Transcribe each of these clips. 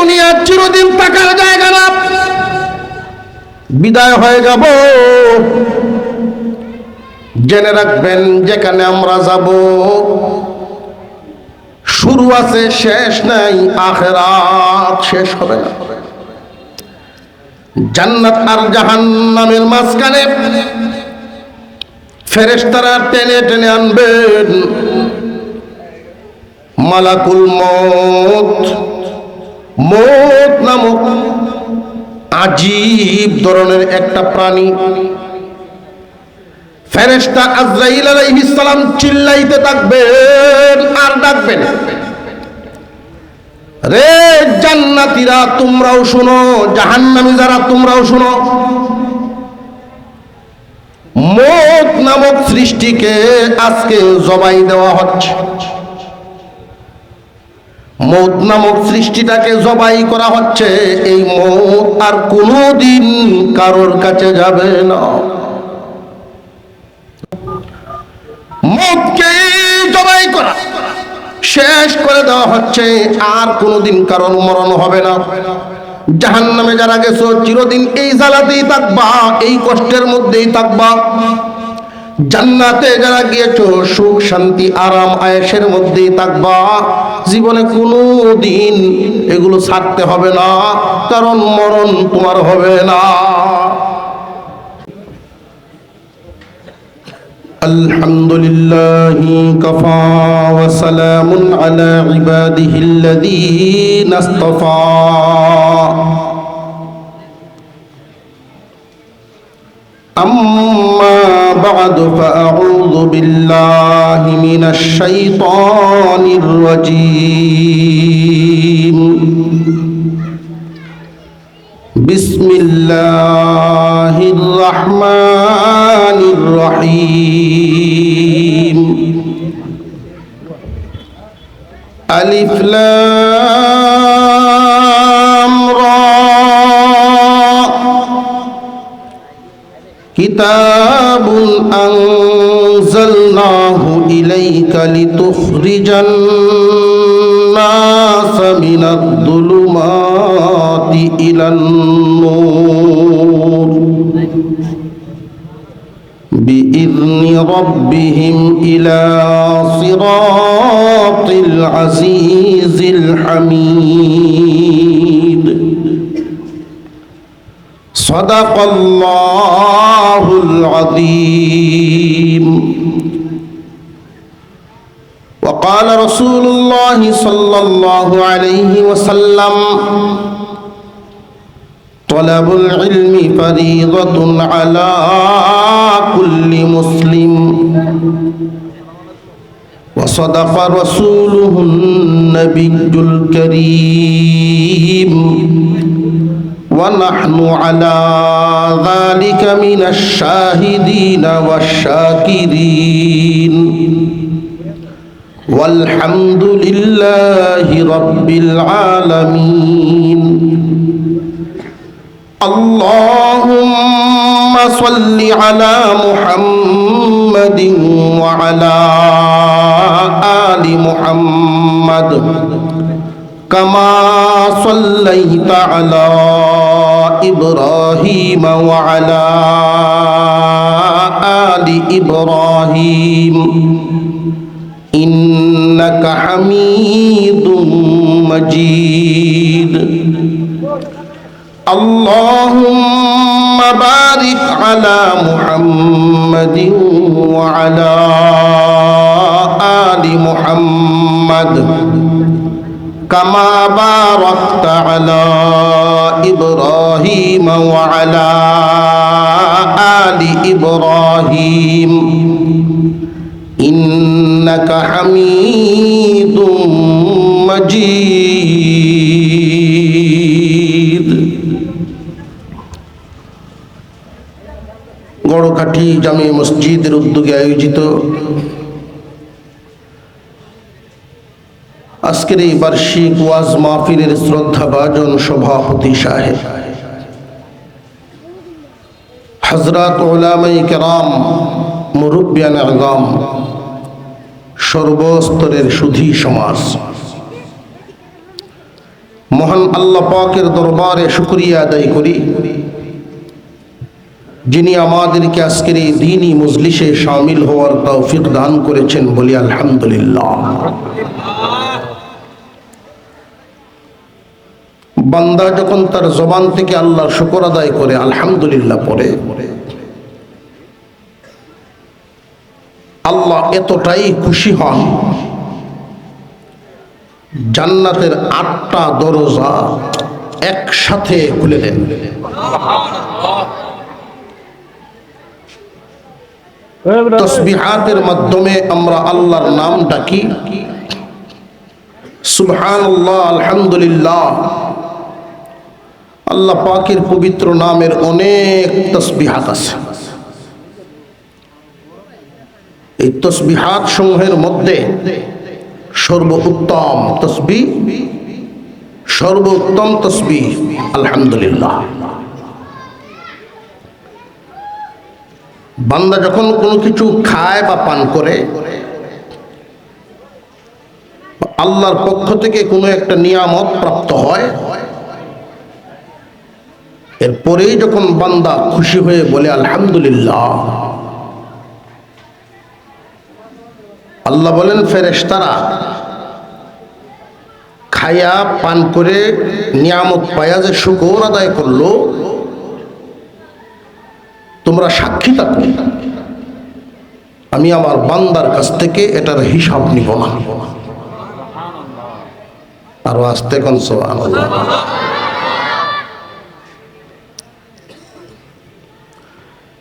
দুনিয়া চিরদিন থাকার জায়গা না, বিদায় হয়ে যাব। জেনে রাখবেন যেখানে আমরা যাব শুরু আছে শেষ নাই, আখিরাত শেষ হবে না। জান্নাত আর জাহান্নামের মাঝখানে ফেরেশতারা টেনে টেনে আনবেন মালাকুল মউত। মউত নামক আজীব ধরনের একটা প্রাণী। ফেরেশতা আজরাইল আলাইহিস সালাম চিল্লাইতে থাকবেন আর ডাকবেন, রে জান্নাতীরা তোমরাও শোনো, জাহান্নামী যারা তোমরাও শোনো। মউত নামক সৃষ্টিকে আজকে জবাই দেওয়া হচ্ছে। মউত নামক সৃষ্টিটাকে জবাই করা হচ্ছে। এই মউত আর কোনোদিন কারোর কাছে যাবে না। মউতকে জবাই করা শেষ করে দেওয়া হচ্ছে, আর কোনোদিন কারোর মরণ হবে না। জাহান্নামে যারা গেছো চিরদিন এই জ্বালাতেই থাকবা, এই কষ্টের মধ্যেই থাকবা। জান্নাতে যারা গিয়েছো সুখ শান্তি আরাম আয়েশের মধ্যেই থাকবা। জীবনে কোনো দিন এগুলো ছাড়তে হবে না, কারণ মরণ তোমার হবে না। আলহামদুলিল্লাহি কাফা ওয়া সালামুন আলা ইবাদিহিল্লাযীনা ইসতাফা। أما بعد فأعوذ بالله من الشيطان الرجيم. بسم الله الرحمن الرحيم. ألف لام را. كتاب أنزلناه إليك لتخرج الناس من الظلمات إلى النور بإذن ربهم إلى صراط العزيز الحميد. صدق الله العظيم. وقال رسول الله صلى الله عليه وسلم: طلب العلم فريضة على كل مسلم. وصدق رسوله النبي الكريم. ونحن على ذلك من الشاهدين والشاكرين. والحمد لله رب العالمين. اللهم صل على محمد وعلى آل محمد كما صليت على إبراهيم وعلى آل إبراهيم إنك حميد مجيد. اللهم بارك على محمد وعلى آل محمد كما باركت على إبراهيم وعلى آل إبراهيم إنك حميد مجيد. গড়কাঠি জামে মসজিদের উদ্যোগে আয়োজিত আজকের এই বার্ষিক ওয়াজ মাহফিলের শ্রদ্ধাভাজন সভাপতি সাহেব হযরত উলামায়ে কেরাম, মুরব্বিয়ান আযম, সর্বস্তরের সুধী সমাজ, মহান আল্লাহ পাকের দরবারে শুকরিয়া আদায় করি, যিনি আমাদেরকে আজকের এই দ্বীনি মজলিসে শামিল হওয়ার তৌফিক দান করেছেন। বলি আলহামদুলিল্লাহ। বান্দা যখন তার জবান থেকে আল্লাহর শুকর আদায় করে আলহামদুলিল্লাহ পড়ে, আল্লাহ এতটাই খুশি হন, জান্নাতের 8টা দরজা একসাথে খুলে দেন। তাসবিহাতের মাধ্যমে আমরা আল্লাহর নাম ডাকি, সুবহানাল্লাহ, আলহামদুলিল্লাহ। আল্লাহ পাকের পবিত্র নামের অনেক তাসবিহাত আছে। এই তাসবিহাত সমূহের মধ্যে সর্বোত্তম তাসবিহ, সর্বোত্তম তাসবিহ আলহামদুলিল্লাহ। বান্দা যখন কোনো কিছু খায় বা পান করে, আল্লাহর পক্ষ থেকে কোনো একটা নিয়ামত প্রাপ্ত হয়, এরপরেই যখন বান্দা খুশি হয়ে বলে আলহামদুলিল্লাহ, আল্লাহ বলেন ফেরেশতারা খায়া পান করে নিয়ামত পায়া যে শুকর আদায় করলো, তোমরা সাক্ষী থাকো, আমি আমার বান্দার কাছ থেকে এটার হিসাব নিব না। আরো আস্তে কোন সুবহানাল্লাহ।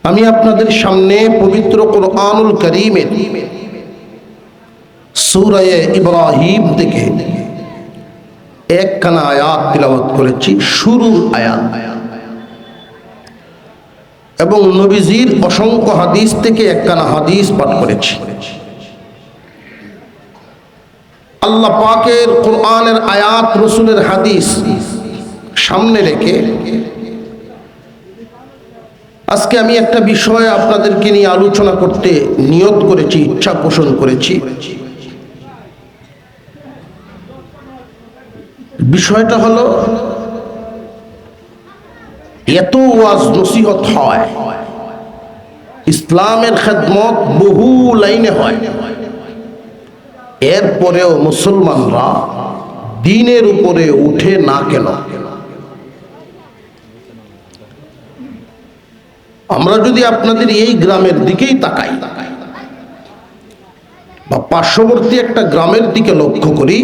আমি আপনাদের সামনে পবিত্র কুরআনুল কারীমের সূরা ইব্রাহিম থেকে একখানা আয়াত তিলাওয়াত করেছি, শুরুর আয়াত, এবং নবীজির অসংখ্য হাদিস থেকে একখানা হাদিস পাঠ করেছি। আল্লাহ পাকের কোরআনের আয়াত, রসুলের হাদিস সামনে রেখে আজকে আমি একটা বিষয় আপনাদেরকে নিয়ে আলোচনা করতে নিয়ত করেছি, ইচ্ছা পোষণ করেছি। বিষয়টা হলো, এত ওয়াজ নসিহত হয়, ইসলামের খেদমত বহু লাইনে হয়, এরপরেও মুসলমানরা দ্বীনের উপরে উঠে না কেন? আমরা যদি আপনাদের এই গ্রামের দিকেই তাকাই বা পার্শ্ববর্তী একটা গ্রামের দিকে লক্ষ্য করি,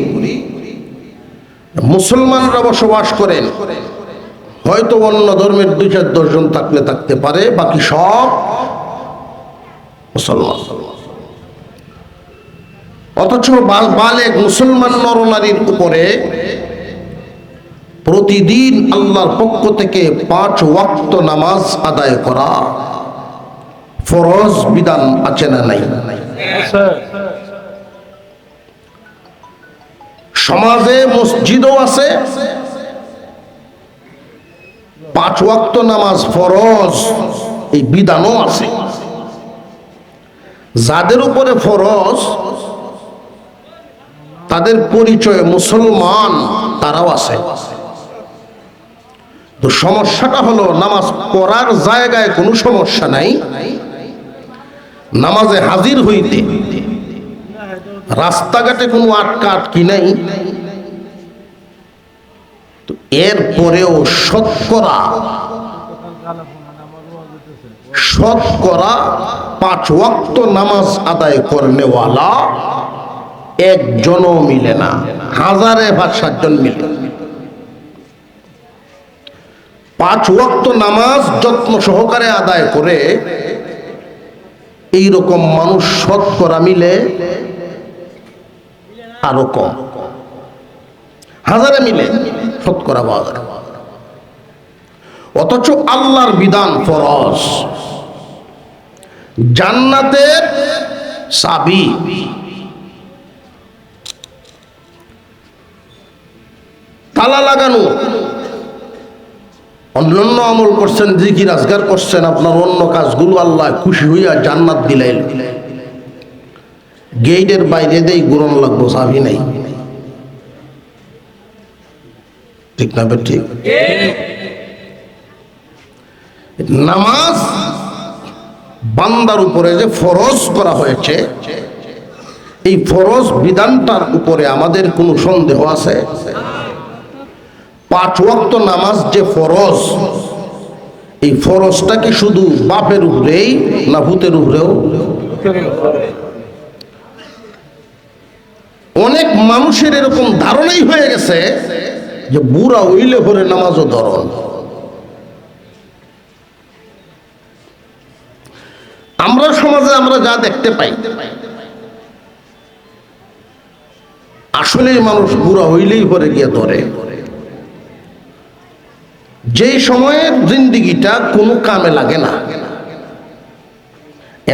মুসলমানরা বসবাস করেন, হয়তো অন্য ধর্মের 2-4 জন থাকতে পারে, বাকি সব মুসলমান। অথচ বালেগ মুসলমান নরনারীর উপরে প্রতিদিন আল্লাহর পক্ষ থেকে 5 ওয়াক্ত নামাজ আদায় করা ফরজ বিধান আছে না নাই? সমাজে মসজিদও আছে, 5 ওয়াক্ত নামাজ ফরজ এই বিধানও আছে। যাদের উপরে ফরজ, তাদের পরিচয় মুসলমান, তারাও আছে। তো সমস্যাটা হলো, নামাজ পড়ার জায়গায় কোনো সমস্যা নাই, নামাজে হাজির হইতে রাস্তাঘাটে কোনো আটকি নাই। তো এরপরেও শতকরা 5 ওয়াক্ত নামাজ আদায় করনেওয়ালা একজনও মিলে না, 1000-7 জন মিলে। 5 ওয়াক্ত নামাজ যত্ন সহকারে আদায় করে এইরকম মানুষ শতকরা মিলে আরো কম, 1000 মিলে শতকরা 1000। অথচ আল্লাহর বিধান ফরজ, জান্নাতের চাবি, তালা লাগানো। অন্যান্য আমল করছেন, জিকির আজগার করছেন, আপনার অন্য কাজগুলো আল্লাহ খুশি হইয়া জান্নাত দিলেন, গেটের বাইরে দেই গুরন লাগবো, চাবি নাই। ঠিক না ঠিক? নামাজ বান্দার উপরে যে ফরজ করা হয়েছে, এই ফরজ বিধানটার উপরে আমাদের কোনো সন্দেহ আছে? 5 ওয়াক্ত নামাজ যে ফরজ, এই ফরজটা কি শুধু বাপের উপরেই না ভূতের উপরেও? অনেক মানুষের এরকম ধারণাই হয়ে গেছে যে বুড়া হইলে পরে নামাজও ধরন। আমরা সমাজে আমরা যা দেখতে পাই, আসলে মানুষ বুড়া হইলেই পরে গিয়ে ধরে। যেই সময়ের জিন্দিগিটা কোনো কামে লাগে না,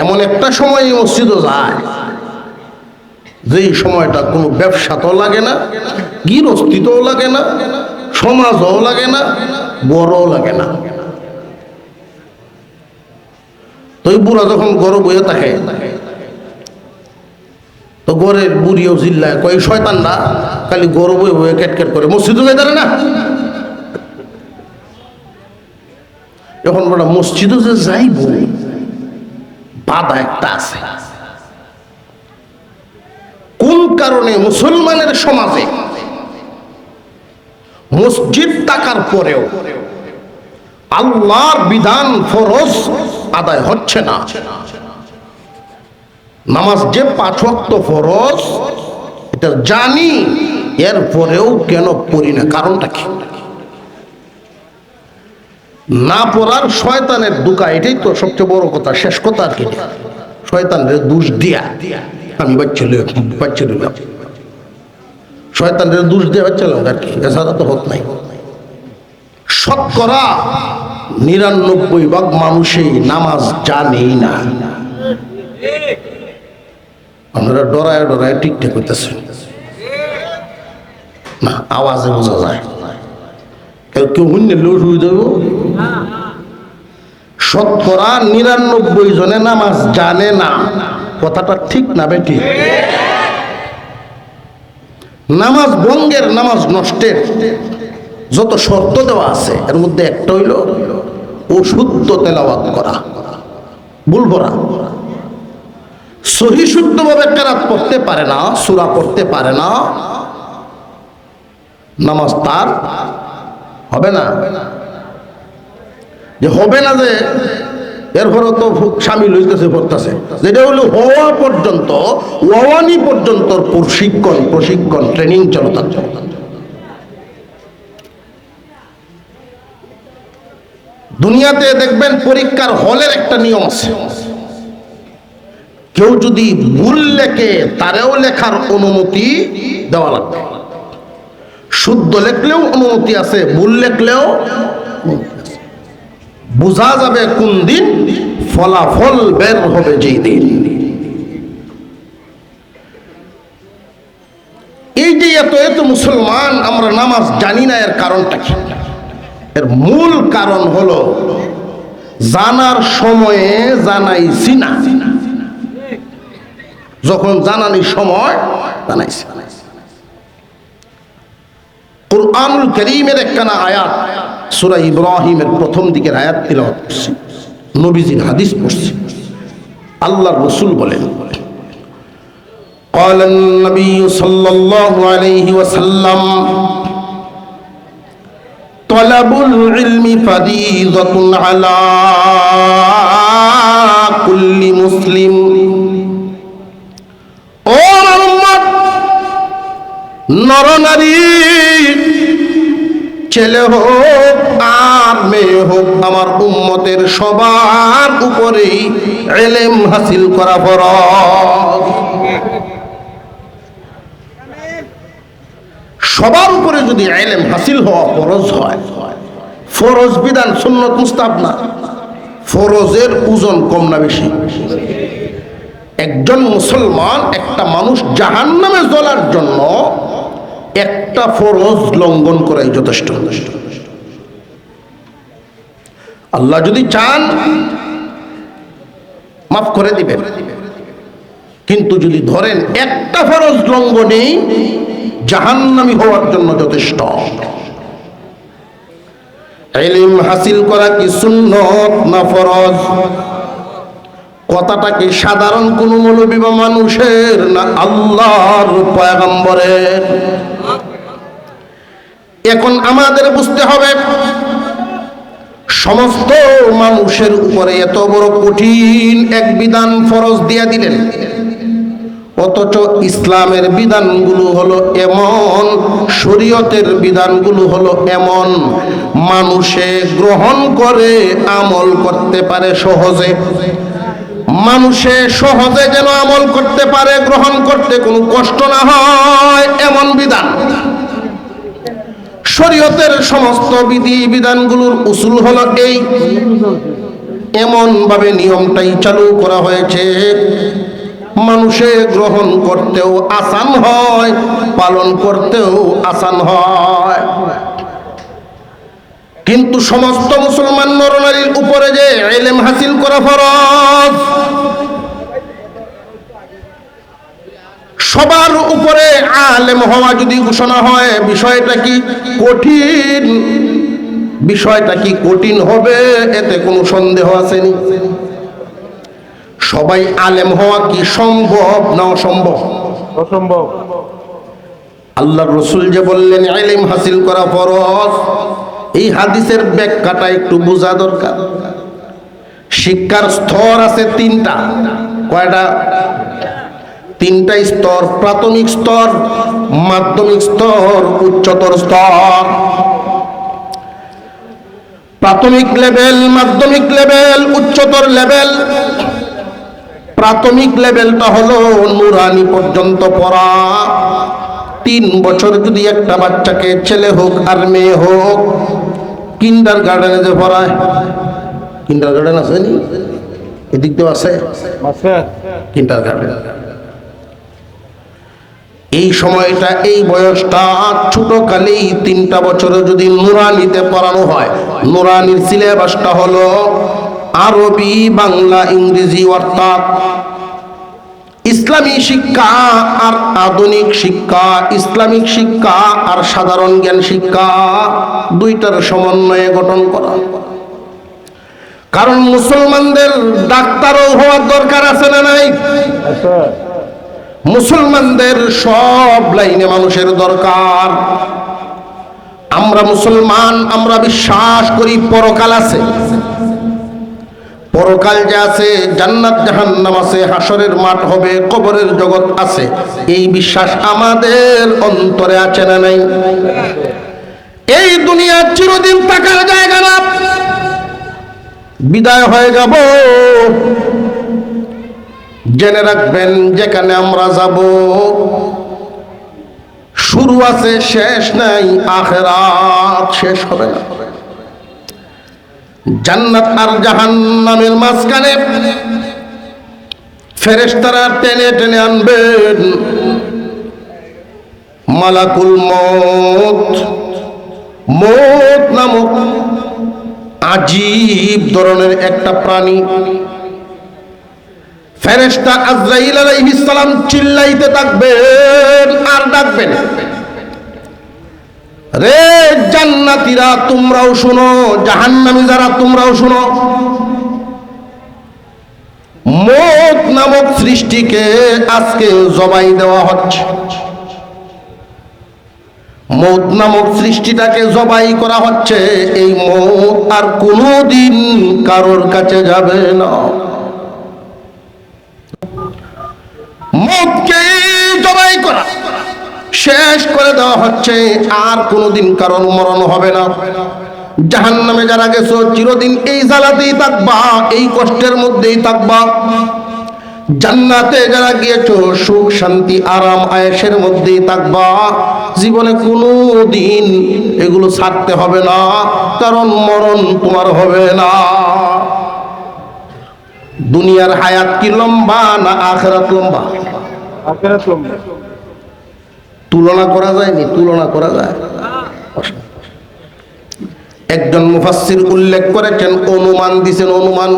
এমন একটা সময় মসজিদও যায় যেই সময়টা কোনো ব্যবসাতেও লাগে না, গৃহস্থিতেও লাগে না, সমাজও লাগে না, বড়ও লাগে না। তো এই বুড়া যখন গড় বইয়ে থাকে, তো গড়ের বুড়িও জিল্লায় কয় শয়তানরা খালি গড় বয়ে বয়ে ক্যাটক্যাট করে, মসজিদও যেতে পারে না। এখন বড় মসজিদও যে যাইব, বাধা একটা আছে। কোন কারণে মুসলমানের সমাজে মসজিদ থাকার পরেও আল্লাহর বিধান ফরজ আদায় হচ্ছে না? নামাজ যে 5 ওয়াক্ত ফরজ, এটা জানি, এরপরেও কেন পড়ি না? কারণটা কি? না পড়ার শয়তানের দুকা, এটাই তো সবচেয়ে বড় কথা। শেষ কথা আর কি, শয়তানের দোষ দিয়া আমি বাচ্চা শয়তানের দোষ দিয়ে বাচ্চা লোক আর কি, এছাড়া তো হত নাই। শতকরা 99% মানুষই নামাজ জানেই না। আপনারা ডরায় ডরায় টিকটক করতেছেন না, আওয়াজে বোঝা যায়। কেউ শুনলে লোট হয়ে যাব। শতকরা 99 জনে নামাজ জানে না। কথাটা ঠিক না বেটি? নামাজ ভঙ্গের, নামাজ নষ্টের যত শর্ত দেওয়া আছে, এর মধ্যে একটা হইল অশুদ্ধ তেলাওয়াত করা, ভুল পড়া। সহি শুদ্ধভাবে কেরাত পড়তে পারে না, সূরা পড়তে পারে না, নামাজ তার হবে না। যে হবে না, যে এরপরও তো সামিল হইতেছে, পড়তেছে, যেটা হলো হওয়া পর্যন্ত, ওয়ানি পর্যন্ত প্রশিক্ষণ ট্রেনিং চলতে। দুনিয়াতে দেখবেন পরীক্ষার হলের একটা নিয়ম আছে। কেউ যদি ভুল লেখে, তারেও লেখার অনুমতি দেওয়া লাগবে। শুদ্ধ লেখলেও অনুমতি আছে, ভুল লেখলেও। বোঝা যাবে কোন দিন, ফলাফল বের হবে যেই দিন। এই যে এত মুসলমান আমরা নামাজ জানি না, এর কারণটা কি? এর মূল কারণ হলো জানার সময়ে জানাইছি না। যখন জানানির সময় জানাইছি। কুরআনুল কারীমের একখানা আয়াত, সূরা ইব্রাহিমের প্রথম দিকের আয়াত তিলাওয়াত করছি, নবীজির হাদিস পড়ছি। আল্লাহর রাসূল বলেন, قال النبي صلى الله عليه وسلم طلب العلم فريضة على كل مسلم। ও উম্মত, নরনারী, ছেলে হোক আর মেয়ে হোক, আমার উম্মতের সবার উপরেই ইলম হাসিল করা ফরজ। সবার উপরে যদি ইলম হাসিল হওয়া ফরজ হয়, ফরজ বিধান সুন্নত মুস্তাহাব না, ফরজের ওজন কম না বেশি? একজন মুসলমান, একটা মানুষ জাহান্নামে জ্বলার জন্য একটা ফরজ লঙ্ঘন করাই যথেষ্ট। আল্লাহ যদি চান মাফ করে দিবেন, কিন্তু যদি ধরেন একটা ফরজ লঙ্ঘনেই জাহান্নামী হওয়ার জন্য যথেষ্ট। হাসিল করা কি সুন্নত না ফরজ? কথাটা কি সাধারণ কোন মৌলবী বা মানুষের, না আল্লাহর পয়গম্বরের? এখন আমাদের বুঝতে হবে, সমস্ত মানুষের উপরে এত বড় কঠিন এক বিধান ফরজ দিয়া দিলেন, অথচ ইসলামের বিধানগুলো হলো এমন, শরীয়তের বিধানগুলো হলো এমন, মানুষে গ্রহণ করে আমল করতে পারে সহজে। মানুষে সহজে যেন আমল করতে পারে, গ্রহণ করতে কোনো কষ্ট না হয়, এমন বিধান। শরীয়তের সমস্ত বিধি বিধানগুলোর উসুল হলো এই, এমন ভাবে নিয়মটাই চালু করা হয়েছে মানুষে গ্রহণ করতেও আসান হয়, পালন করতেও আসান হয়। কিন্তু সমস্ত মুসলমান নরনারীর উপরে যে ইলম হাসিল করা ফরজ, সবার উপরে আলেম হওয়া যদি ঘোষণা হয়, বিষয়টা কি কঠিন? বিষয়টা কি কঠিন হবে? এতে কোনো সন্দেহ আসেনি। সবাই আলেম হওয়া কি সম্ভব না অসম্ভব? অসম্ভব। আল্লাহর রাসূল যে বললেন ইলম হাসিল করা ফরজ, এই হাদিসের ব্যাখ্যাটা একটু বোঝা দরকার। শিক্ষার স্তর আছে তিনটা। কয়টা? তিনটা স্তর: প্রাথমিক স্তর, মাধ্যমিক স্তর, উচ্চতর স্তর। প্রাথমিক লেভেল, মাধ্যমিক লেভেল, উচ্চতর লেভেল। প্রাথমিক লেভেলটা হলো নুরানি পর্যন্ত পড়া। 3 বছর যদি একটা বাচ্চাকে, ছেলে হোক আর মেয়ে হোক, কিন্ডার গার্ডেনে যে পড়ায়, কিন্ডার গার্ডেন আছে নি? এদিক তো আছে কিন্ডার গার্ডেন। এই সময়টা, এই বয়সটা ছোটকালেই 3টা বছরে যদি নুরানিতে পড়ানো হয়, নুরানির সিলেবাসটা হলো আরবি, বাংলা, ইংরেজি, অর্থাৎ ইসলামী শিক্ষা আর আধুনিক শিক্ষা, ইসলামিক শিক্ষা আর সাধারণ জ্ঞান শিক্ষা, দুইটার সমন্বয়ে গঠন করা। কারণ মুসলমানদের ডাক্তারও হওয়ার দরকার আছে না নাই? মুসলমানদের সব লাইনে মানুষের দরকার। আমরা মুসলমান, আমরা বিশ্বাস করি পরকাল আছে। পরকাল যে আছে, জান্নাত জাহান্নাম আছে, হাসরের মাঠ হবে, কবরের জগৎ আছে, এই বিশ্বাস আমাদের অন্তরে আছে না নাই? এই দুনিয়া চিরদিন থাকার জায়গা না, বিদায় হয়ে যাব। জেনে রাখবেন, যেখানে আমরা যাব শুরু আছে, শেষ নাই। আখিরাত শেষ হবে না। জান্নাত আর জাহান্নামের মাঝখানে ফেরেশতারা টেনে টেনে আনবেন মালাকুল মউত। মউত নামক আজীব ধরনের একটা প্রাণী। ফেরেশতা আজরাইল আলাইহিস সালাম চিল্লাইতে থাকবেন আর ডাকবেন, রে জান্নাতীরা তোমরাও শুনো, জাহান্নামী যারা তোমরাও শুনো। মউত নামক সৃষ্টিকে আজকে জবাই দেওয়া হচ্ছে। মউত নামক সৃষ্টিটাকে জবাই করা হচ্ছে। এই মউত আর কোনোদিন কারোর কাছে যাবে না। মউতকে জবাই করা, শেষ করে দেওয়া হচ্ছে। আর কোনোদিন কারণ মরণ হবে না। জাহান্নামে যারা গেছো, চিরদিন এই জ্বালাতেই থাকবা, এই কষ্টের মধ্যেই থাকবা। জান্নাতে যারা গিয়েছো, সুখ শান্তি আরাম আয়েশের মধ্যেই থাকবা। জীবনে কোনোদিন এগুলো ছাড়তে হবে না, কারণ মরণ তোমার হবে না। দুনিয়ার হায়াত কি লম্বা না আখিরাত লম্বা? আখিরাত লম্বা। তুলনা করা যায়নি? তুলনা করা যায়। একজন মুফাসসির উল্লেখ করেছেন, অনুমান দিয়েছেন, অনুমান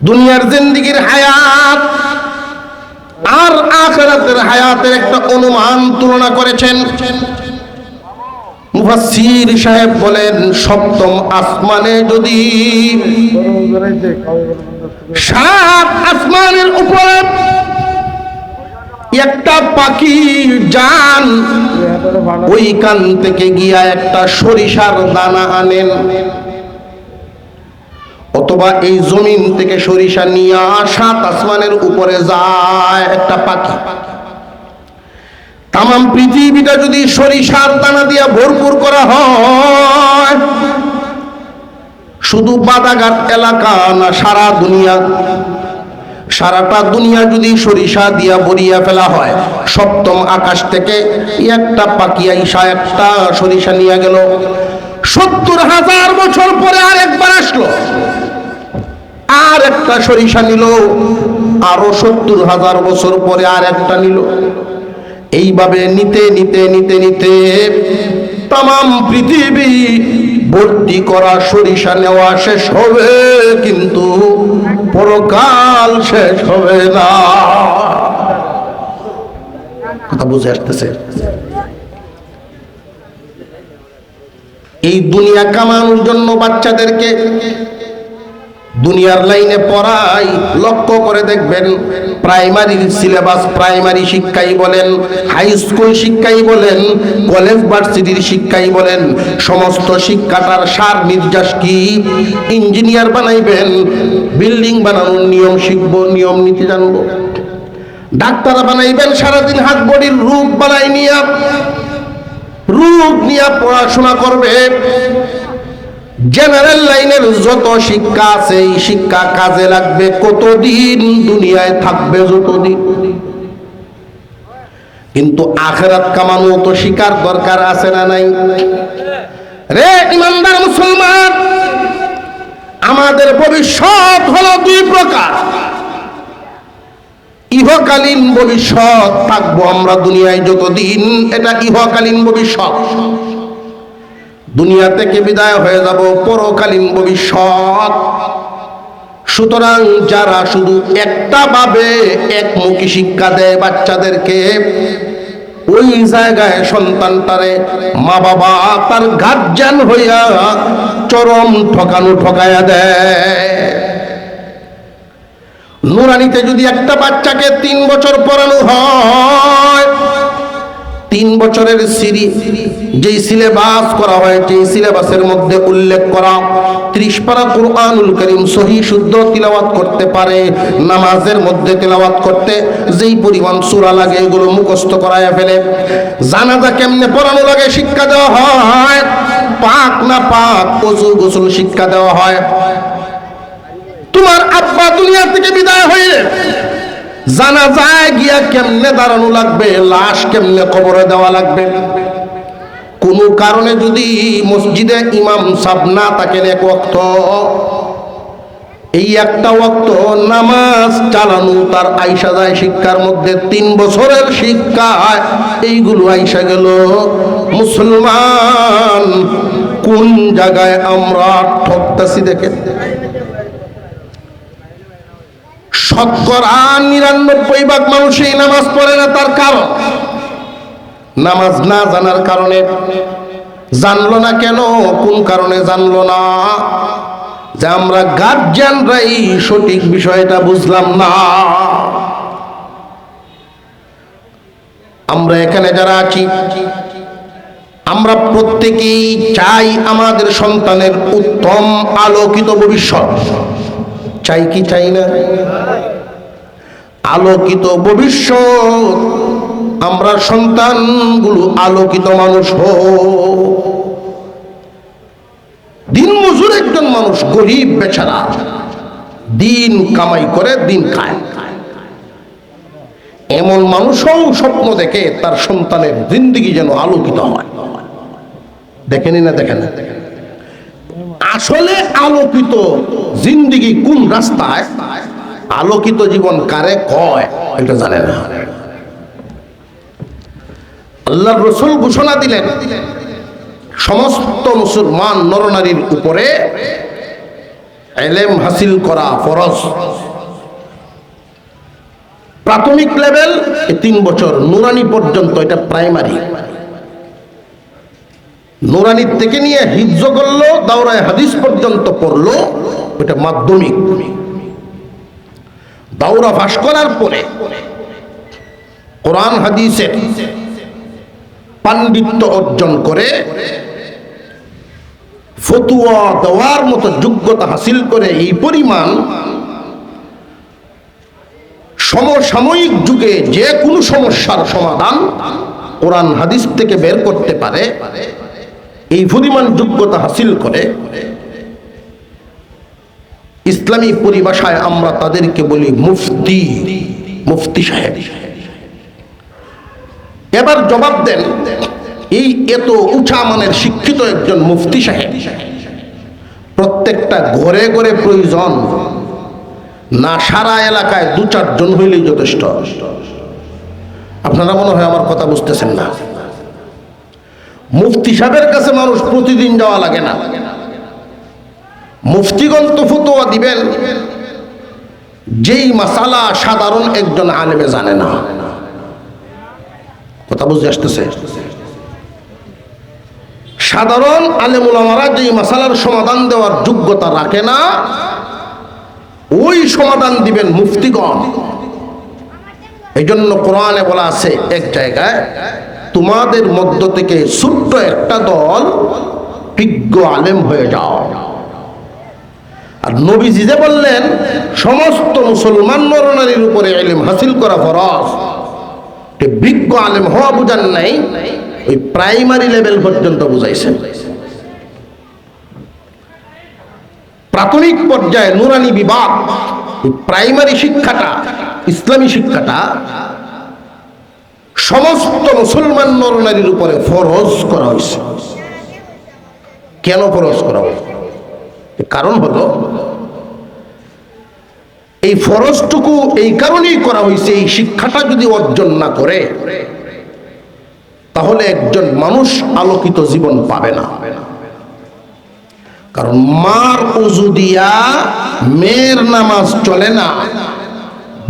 দুনিয়ার জিন্দেগির হায়াত আর আখিরাতের হায়াতের একটা অনুমান তুলনা করেছেন। মুফাসসির সাহেব বলেন সপ্তম আসমানে যদি সাত আসমানের উপরে একটা পাখি যান, ওইখান থেকে গিয়া একটা সরিষার দানা আনেন, অথবা এই জমিন থেকে সরিষা নিয়ে সাত আসমানের উপরে যায় একটা পাখি, তামাম পৃথিবীটা যদি সরিষার দানা দিয়া ভরপুর করা হয়, শুধু বাদাঘাট এলাকা না সারা দুনিয়া, সারাটা দুনিয়া যদি সরিষা দিয়া ভরিয়া ফেলা হয়, সপ্তম আকাশ থেকে একটা পাখি আইসা একটা সরিষা নিয়ে গেল, ৭০,০০০ বছর পরে আর একবার আসলো, আর একটা সরিষা নিল, আরো ৭০,০০০ বছর পরে আর একটা নিল, এইভাবে নিতে নিতে নিতে নিতে তামাম পৃথিবী ভর্তি করা সরিষা নেওয়া শেষ হবে, কিন্তু পরকাল শেষ হবে না। কথা বুঝে আসতেছে? এই দুনিয়া কামানোর জন্য বাচ্চাদেরকে দুনিয়ার লাইনে পড়াই, লক্ষ্য করে দেখবেন প্রাইমারি সিলেবাস, প্রাইমারি শিক্ষাই বলেন, হাই স্কুল শিক্ষাই বলেন, কলেজ ভার্সিটির শিক্ষাই বলেন, সমস্ত শিক্ষাটার সার নির্যাস কি? ইঞ্জিনিয়ার বানাইবেন, বিল্ডিং বানানোর নিয়ম শিখবো, নিয়ম নীতি জানবো। ডাক্তার বানাইবেন, সারাদিন হাত বডির রূপ বানাই নিয়া রূপ নিয়ে পড়াশোনা করবে। জেনারেল লাইনের যত শিক্ষা আছে, এই শিক্ষা কাজে লাগবে কতদিন? দুনিয়ায় থাকবে যতদিন। কিন্তু আখিরাত কামানো তো শিকার দরকার আছে না নাই? রে ইমানদার মুসলমান, আমাদের ভবিষ্যৎ হলো দুই প্রকার। ইহকালীন ভবিষ্যৎ, থাকবো আমরা দুনিয়ায় যতদিন, এটা ইহকালীন ভবিষ্যৎ। দুনিয়া থেকে বিদায় হয়ে যাব, পরকালীন ভবিষ্যৎ। সুতরাং যারা শুধু একটা ভাবে একমুখী শিক্ষা দেয় বাচ্চাদেরকে, ওই জায়গায় সন্তানটারে মা বাবা তার গার্জিয়ান হইয়া চরম ঠকানো ঠকাইয়া দেয়। নুরানিতে যদি একটা বাচ্চাকে ৩ বছর পড়ানো হয়, ৩ বছরের যেই সিলেবাস করা হয়, যেই সিলেবাসের মধ্যে উল্লেখ করা ৩০ পারা কুরআনুল কারীম সহি শুদ্ধ তিলাওয়াত করতে পারে, নামাজের মধ্যে তিলাওয়াত করতে যেই পরিমাণ সূরা লাগে এগুলো মুখস্থ করায় ফেলে। জানাজা কেমনে পড়ানো লাগে শিক্ষা দেওয়া হয়, পাক না পাক ওযু গোসল শিক্ষা দেওয়া হয়। তোমার আব্বা দুনিয়া থেকে বিদায় হইলে জানাজায় গিয়া কেমনে দাঁড়ানো লাগবে, লাশ কেমনে কবরে দেওয়া লাগবে। কোন কারণে যদি মসজিদে ইমাম সাহেব না থাকেন এক ওয়াক্ত, এই একটা ওয়াক্ত নামাজ চালানো তার আইসা যায় শিক্ষার মধ্যে। ৩ বছরের শিক্ষা এইগুলো আইসা গেল। মুসলমান কোন জায়গায় আমরা ঠকতাছি দেখেন। ৯৯% মানুষই নামাজ পড়ে না, তার কারণ নামাজ না জানার কারণে। জানলো না কেন? কোন কারণে জানলো না? যে আমরা গার্জিয়ানরাই সঠিক বিষয়টা বুঝলাম না। আমরা এখানে যারা আছি, আমরা প্রত্যেকেই চাই আমাদের সন্তানের উত্তম আলোকিত ভবিষ্যৎ। চাই কি চাই না? আলোকিত ভবিষ্যৎ, আমরা সন্তানগুলো আলোকিত মানুষ হোক। দিন মজুর একজন মানুষ, গরিব বেচারা, দিন কামাই করে দিন খায়, এমন মানুষও স্বপ্ন দেখে তার সন্তানের জিন্দেগি যেন আলোকিত হয়। দেখেনি না? দেখেন আসলে আলোকিত জিন্দেগি কোন রাস্তায়, আলোকিত জীবন কারে কয় এটা জানে না। আল্লাহর রাসূল ঘোষণা দিলেন সমস্ত মুসলমান নরনারীর উপরে ইলম হাসিল করা ফরজ। প্রাথমিক লেভেল ৩ বছর, নুরানি পর্যন্ত এটা প্রাইমারি। নুরানির থেকে নিয়ে হিফজ করলো, দাওরায়ে হাদিস পর্যন্ত পড়লো, ওটা মাধ্যমিক। দাওরা পাশ করার পরে কোরআন হাদিসের পাণ্ডিত্য অর্জন করে ফতুয়া দেওয়ার মতো যোগ্যতা হাসিল করে এই পরিমাণ সমসাময়িক যুগে যে কোনো সমস্যার সমাধান কোরআন হাদিস থেকে বের করতে পারে, এই পরিমাণ যোগ্যতা হাসিল করে ইসলামী পরিভাষায় আমরা তাদেরকে বলি মুফতি, মুফতি সাহেব। এবার জবাব দেন, এই এত উঁচা মানের শিক্ষিত একজন মুফতি সাহেব প্রত্যেকটা ঘরে ঘরে প্রয়োজন না, সারা এলাকায় 2-4 জন হইলেই যথেষ্ট? আপনারা মনে হয় আমার কথা বুঝতেছেন না। মুফতি সাহেবের কাছে মানুষ প্রতিদিন যাওয়া লাগে না। মুফতিগণ তো ফতোয়া দিবেন যেই মাসালা সাধারণ একজন আলেমে জানে না। কথা বুঝে আসতেছে? সাধারণ আলেম উলামারা যেই মাসালার সমাধান দেওয়ার যোগ্যতা রাখে না, ওই সমাধান দিবেন মুফতিগণ। এই জন্য কোরআনে বলা আছে এক জায়গায়, তোমাদের মধ্য থেকে ছোট্ট একটা দল বিজ্ঞ আলেম হয়ে যাও। আর নবীজি যে বললেন সমস্ত মুসলমান নরনারীর উপরে ইলম হাসিল করা ফরজ, বিজ্ঞ আলেম হওয়া বুঝান নাই, ওই প্রাইমারি লেভেল পর্যন্ত বুঝাইছেন। প্রাথমিক পর্যায়ে নুরানি বিভাগ, প্রাইমারি শিক্ষাটা, ইসলামী শিক্ষাটা সমস্ত মুসলমান নরনারীর উপরে ফরজ করা হয়েছে। কেন ফরজ করা হয়েছে? কারণ হলো এই ফরজটুকু এই কারণেই করা হয়েছে, এই শিক্ষাটা যদি অর্জন না করে তাহলে একজন মানুষ আলোকিত জীবন পাবে না। কারণ মার উজু দিয়া মেয়ের নামাজ চলে না,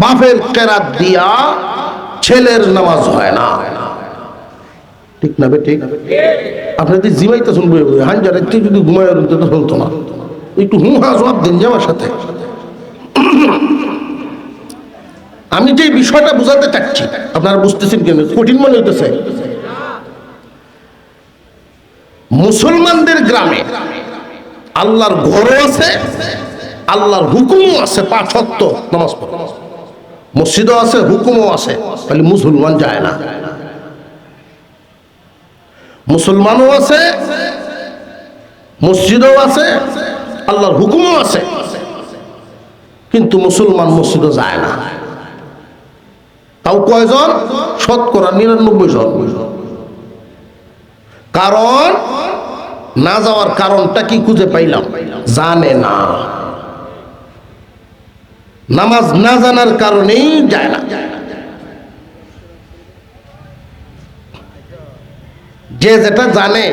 বাপের কেরাত দিয়া ছেলের নামাজ হয় না। ঠিক না বে? ঠিক। আপনি যদি জিমাইতে শুনবো হাঞ্জার যদি ঘুমায় তো চলতো না। একটু হুহা জবাব দিন যে আমার সাথে। আমি যে বিষয়টা বুঝাতে চাচ্ছি আপনারা বুঝতেছেন কেন? কঠিন মনে হইতেছে? মুসলমানদের গ্রামে আল্লাহর ঘরও আছে, আল্লাহর হুকুমও আছে, 5 ওয়াক্ত নামাজ পড়ে, মসজিদও আছে, হুকুমও আছে, খালি মুসলমান যায় না। মুসলমানও আছে, মসজিদও আছে, আল্লাহর হুকুমও আছে, কিন্তু মুসলমান মসজিদও যায় না। তাও কয়জন? শতকরা 99 জন। কারণ না যাওয়ার কারণটা কি খুঁজে পাইলাম? জানে না। নামাজ না জানার কারণেই যায় না। যে যেটা জানে,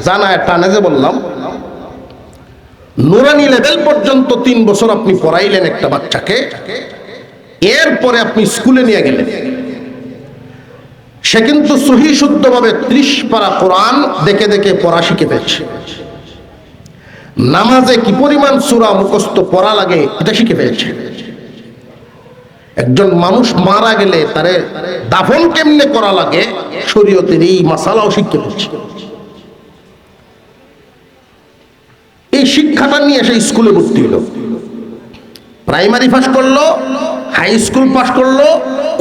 জানায় টানে, যে বললাম নুরানি লেভেল পর্যন্ত 3 বছর আপনি পড়াইলেন একটা বাচ্চাকে, এরপরে আপনি স্কুলে নিয়ে গেলেন, সে কিন্তু সহি শুদ্ধভাবে 30 পারা কোরআন দেখে দেখে পড়া শিখে ফেলছে। নামাজে কি পরিমাণ সূরা মুখস্থ পড়া লাগে এটা শিখে ফেলছে। একজন মানুষ মারা গেলে তারে দাফন কেমনে করা লাগে শরীয়তের এই মাসালাও শিখতে ফেলছে। এই শিক্ষাটা নিয়ে সে স্কুলে ভর্তি হলো, প্রাইমারি পাস করলো, হাই স্কুল পাস করলো,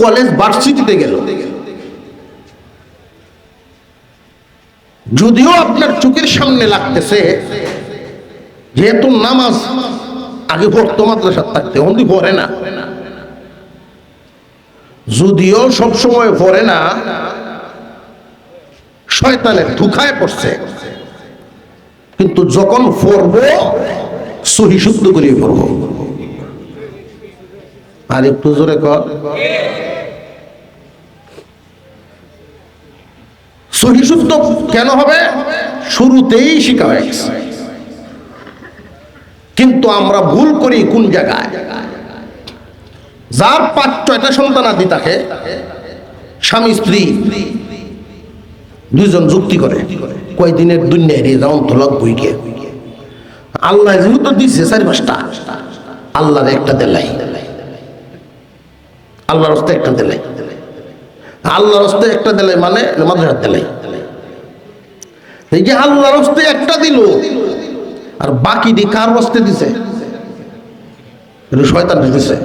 কলেজ ভার্সিটিতে গেল। যদিও আপনার চোখের সামনে লাগতেছে যেহেতু নামাজ আগে পড়তো মাদ্রাসার থাকতে, অন্যদি পড়ে না, যদিও সবসময় পড়ে না, শয়তানের ধোঁকায় পড়ছে, কিন্তু যখন পড়বো সহি শুদ্ধ করে পড়বো। আর একটু জোরে কর। সহি শুদ্ধ কেন হবে? শুরুতেই শিখা হয়ে গেছে। কিন্তু আমরা ভুল করি কোন জায়গায়? যার 5-6টা সন্তান আদি থাকে, স্বামী স্ত্রী দুইজন যুক্তি করে, কয়দিনের দুনিয়ায় রে যাও তো লাগবই কে, আল্লাহ যেহেতু দিচ্ছে 4-5টা, আল্লাহর একটা দেলাই, আল্লাহর রাস্তায় একটা দেলাই, আল্লাহর রাস্তায় একটা দেলাই মানে মাদ্রাসার দেলাই। এই যে আল্লাহর রাস্তায় একটা দিল আর বাকি দিয়ে কার রাস্তায় দিছে? শয়তান দিছে।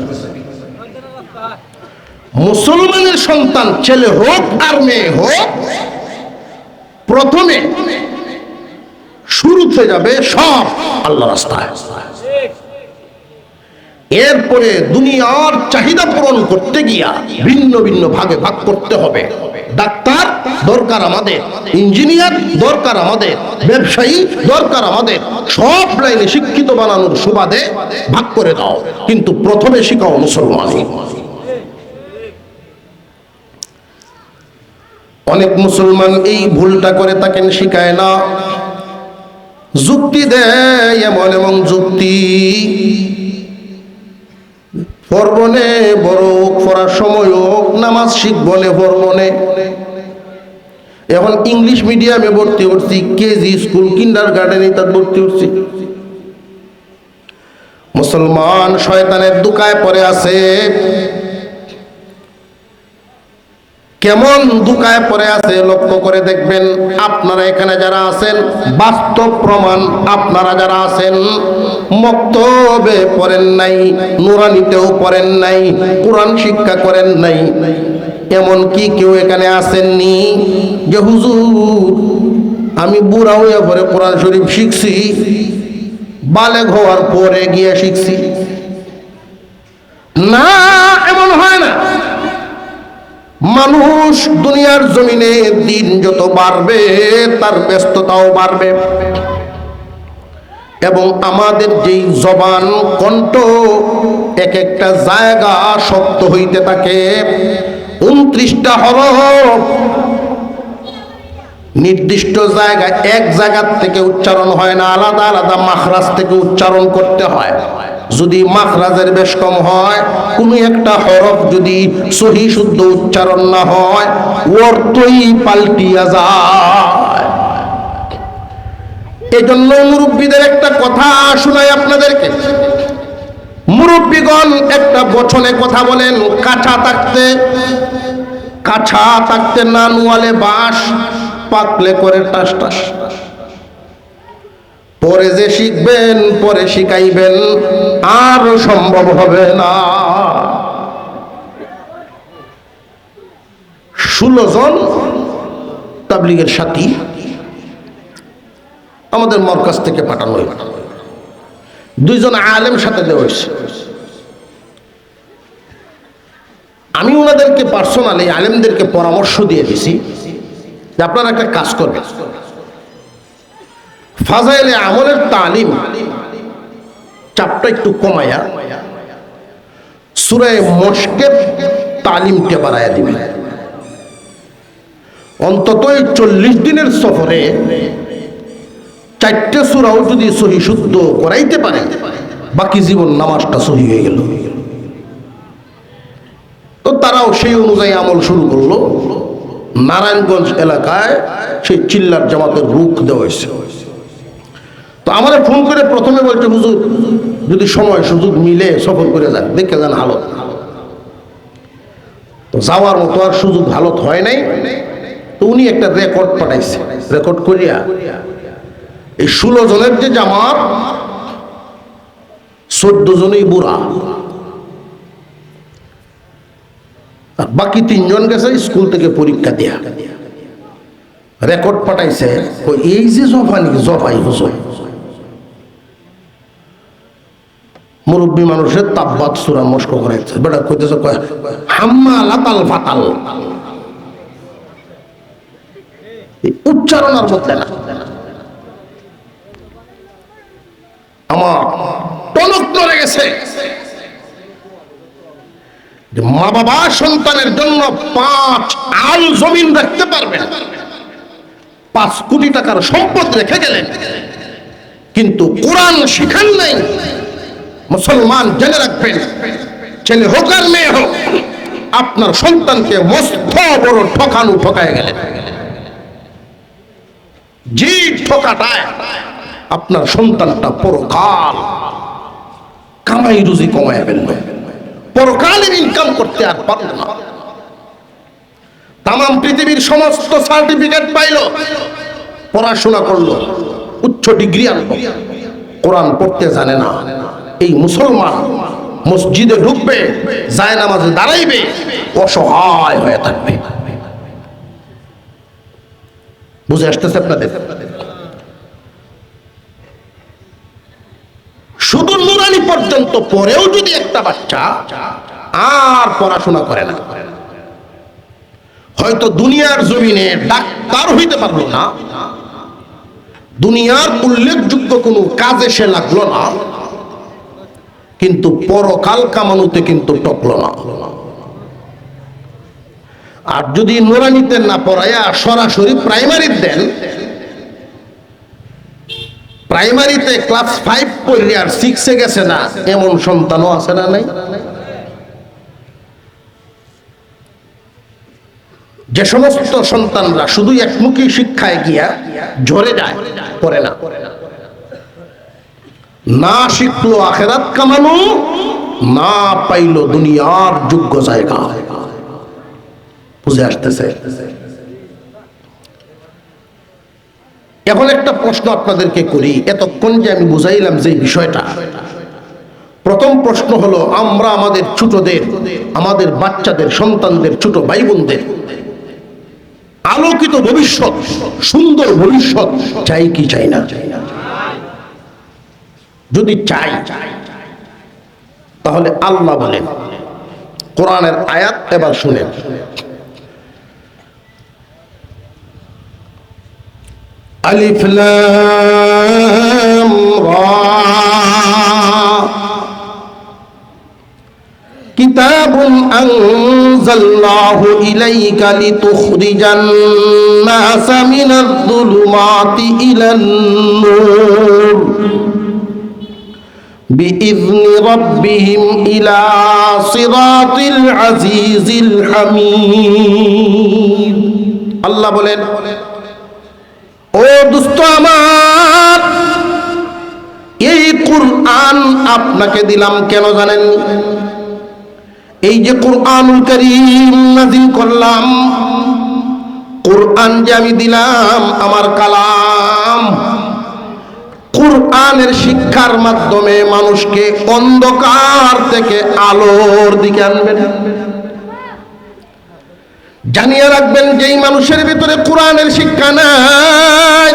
মুসলমানের সন্তান ছেলে হোক আর মেয়ে হোক, প্রথমে শুরুতে যাবে সব আল্লাহ রাস্তায়, এরপরে দুনিয়ার চাহিদা পূরণ করতে গিয়া ভিন্ন ভিন্ন ভাগে ভাগ করতে হবে। ডাক্তার দরকার আমাদের, ইঞ্জিনিয়ার দরকার আমাদের, ব্যবসায়ী দরকার আমাদের, সব লাইনে শিক্ষিত বানানোর সুবাদে ভাগ করে দাও, কিন্তু প্রথমে শিখাও মুসলমানি। অনেক মুসলমান এই ভুলটা করে থাকেন, শিখায় না, যুক্তি দেয় এমন এমন যুক্তি, পড়বনে বড় পড়ার সময় হোক, নামাজ শিখবনে পড়বনে। এখন ইংলিশ মিডিয়ামে ভর্তি করছি, কেজি স্কুল, কিন্ডার গার্ডেনে তার ভর্তি করছি। মুসলমান শয়তানের দুকায় পড়ে আছে। কেমন দুকায় পড়ে আছে লক্ষ্য করে দেখবেন। আপনারা এখানে যারা আছেন, বাস্তব প্রমাণ, আপনারা যারা আছেন মক্তবে পড়েন নাই, নুরানিতেও পড়েন নাই, কোরআন শিক্ষা করেন নাই, এমন কি কেউ এখানে আসেননি যে হুজুর আমি বুড়া হয়ে পরে কোরআন শরীফ শিখছি, বালেগ হওয়ার পরে গিয়ে শিখছি? না, এমন হয় না। মানুষ দুনিয়ার জমিনে দিন যত বাড়বে তার ব্যস্ততাও বাড়বে, এবং আমাদের যেই জবান কণ্ঠ এক একটা জায়গা শক্ত হইতে থাকে। 29টা হরফ নির্দিষ্ট জায়গায়, এক জায়গার থেকে উচ্চারণ হয় না, আলাদা আলাদা মাখরাজ থেকে উচ্চারণ করতে হয়। যদি মাখরাজের বেশ কম হয়, কোনো একটা হরফ যদি সহি শুদ্ধ উচ্চারণ না হয়, অর্থই পাল্টিয়া যায়। এই জন্য মুরব্বীদের একটা কথা শোনাই আপনাদেরকে। মুরব্বীগণ একটা বচনে কথা বলেন, কাঁচা থাকতে না নুয়ালে বাঁশ, পাকলে করে টাস টাস। পরে যে শিখবেন, পরে শিখাইবেন, আর সম্ভব হবে না। 16 জন তাবলীগের সাথী আমাদের মরকাজ থেকে পাঠানো হইল, 2 জন আলেম সাথে দেওয়া হয়েছে। আমি ওনাদেরকে পার্সোনালি আলেমদেরকে পরামর্শ দিয়ে দিছি যে আপনারা একটা কাজ করবেন, ফাজাইলে আমলের তালিম চাপটা একটু কমায়া সূরা মুশকের তালিমটা বাড়ায়া দিবেন। অন্তত 40 দিনের সফরে 4টে সূরাও যদি সহি শুদ্ধ করাইতে পারে, বাকি জীবন নামাজটা সহি হয়ে গেল। তো তারাও সেই অনুযায়ী আমল শুরু করলো। নারায়ণগঞ্জ এলাকায় সেই চিল্লার জামাতের রুখ দেওয়া হয়েছে। তো আমার ফোন করে প্রথমে বলছে, হুজুর যদি সময় সুযোগ মিলে সফর করে যান, দেখে যান হালত। তো যাওয়ার মতো আর সুযোগ হালত হয় নাই। তো উনি একটা রেকর্ড পাঠাইছে, রেকর্ড করিয়া এই 16 জনের যে জামাত, 14 জনই বুড়া, আর বাকি 3 জন গেছে স্কুল থেকে পরীক্ষা দেয়া। রেকর্ড পাঠাইছে, এই যে জফাই হুজুর, মুরব্বী মানুষের তাব্বাত সূরা মস্ক করাইছে। বেটা কইতেছে হাম্মালাতাল ফাতাল, উচ্চারণ আর বলতে না। আমার টনক নড়ে গেছে। মা বাবা সন্তানের জন্য 5 আল জমিন রাখতে পারবেন, 5 কোটি টাকার সম্পদ রেখে গেলেন, কিন্তু কোরআন শিখান নাই। মুসলমান জেনে রাখবেন, ছেলে হোক আর মেয়ে হোক, আপনার সন্তানকে মস্ত বড় ঠকায় গেলেন। যে ঠকাটায় আপনার সন্তানটা পরকাল কামাই রুজি কমায় ফেলবে, পরকালের ইনকাম করতে আর পারল না। তাম পৃথিবীর সমস্ত সার্টিফিকেট পাইলো, পড়াশোনা করলো, উচ্চ ডিগ্রি আনলো, কোরআন পড়তে জানে না। এই মুসলমান মসজিদে ঢুকবে, যায় নামাজে দাঁড়াইবে, অসহায় হয়ে থাকবে। বুঝে আসতেছে আপনাদের? শুধু নুরানি পর্যন্ত পরেও যদি একটা বাচ্চা আর পড়াশোনা করে না, হয়তো দুনিয়ার জমিনে ডাক্তার হইতে পারলো না, দুনিয়ার উল্লেখযোগ্য কোনো কাজে সে লাগলো না, কিন্তু পরকাল কামানোতে কিন্তু টকলো না। আর যদি নুরানিতে না পড়াইয়া সরাসরি প্রাইমারি দেন, প্রাইমারিতে ক্লাস 5 পড়লে আর 6-এ গেছে না, এমন সন্তানও আছে না? নাই? যে সমস্ত সন্তানরা শুধু একমুখী শিক্ষায় গিয়া ঝরে যায়, পড়ে না, না শিখলো আখেরাত কামানো, না পাইলো দুনিয়ার যোগ্য জায়গা। বুঝে আসতেছে? এখন একটা প্রশ্ন আপনাদেরকে করি, এতক্ষণ যে আমি বুঝাইলাম যে বিষয়টা, প্রথম প্রশ্ন হলো, আমরা আমাদের ছোটদের, আমাদের বাচ্চাদের, সন্তানদের, ছোট ভাই বোনদের আলোকিত ভবিষ্যৎ, সুন্দর ভবিষ্যৎ চাই কি চাই না? যদি চাই, তাহলে আল্লাহ বলেন, কোরআনের আয়াত এবার শুনেন। আলিফ লাম রা কিতাবুন আনজালনাহু ইলাইকা লিতুখরিজান নাসা মিনাজ যুলুমাতি ইলান নূর বিইذনি রাব্বিহিম ইলা সিরাতিল আজিজিল হামিদ। আল্লাহ বলেন, ও দোস্ত আমার, এই কুরআন আপনাকে দিলাম কেন জানেন? এই যে কুরআনুল কারীম নাযিল করলাম, কুরআন যে আমি দিলাম, আমার কালাম, কুরআনের শিক্ষার মাধ্যমে মানুষকে অন্ধকার থেকে আলোর দিকে আনবেন। জানিয়ে রাখবেন, যেই মানুষের ভিতরে কোরআনের শিক্ষা নাই,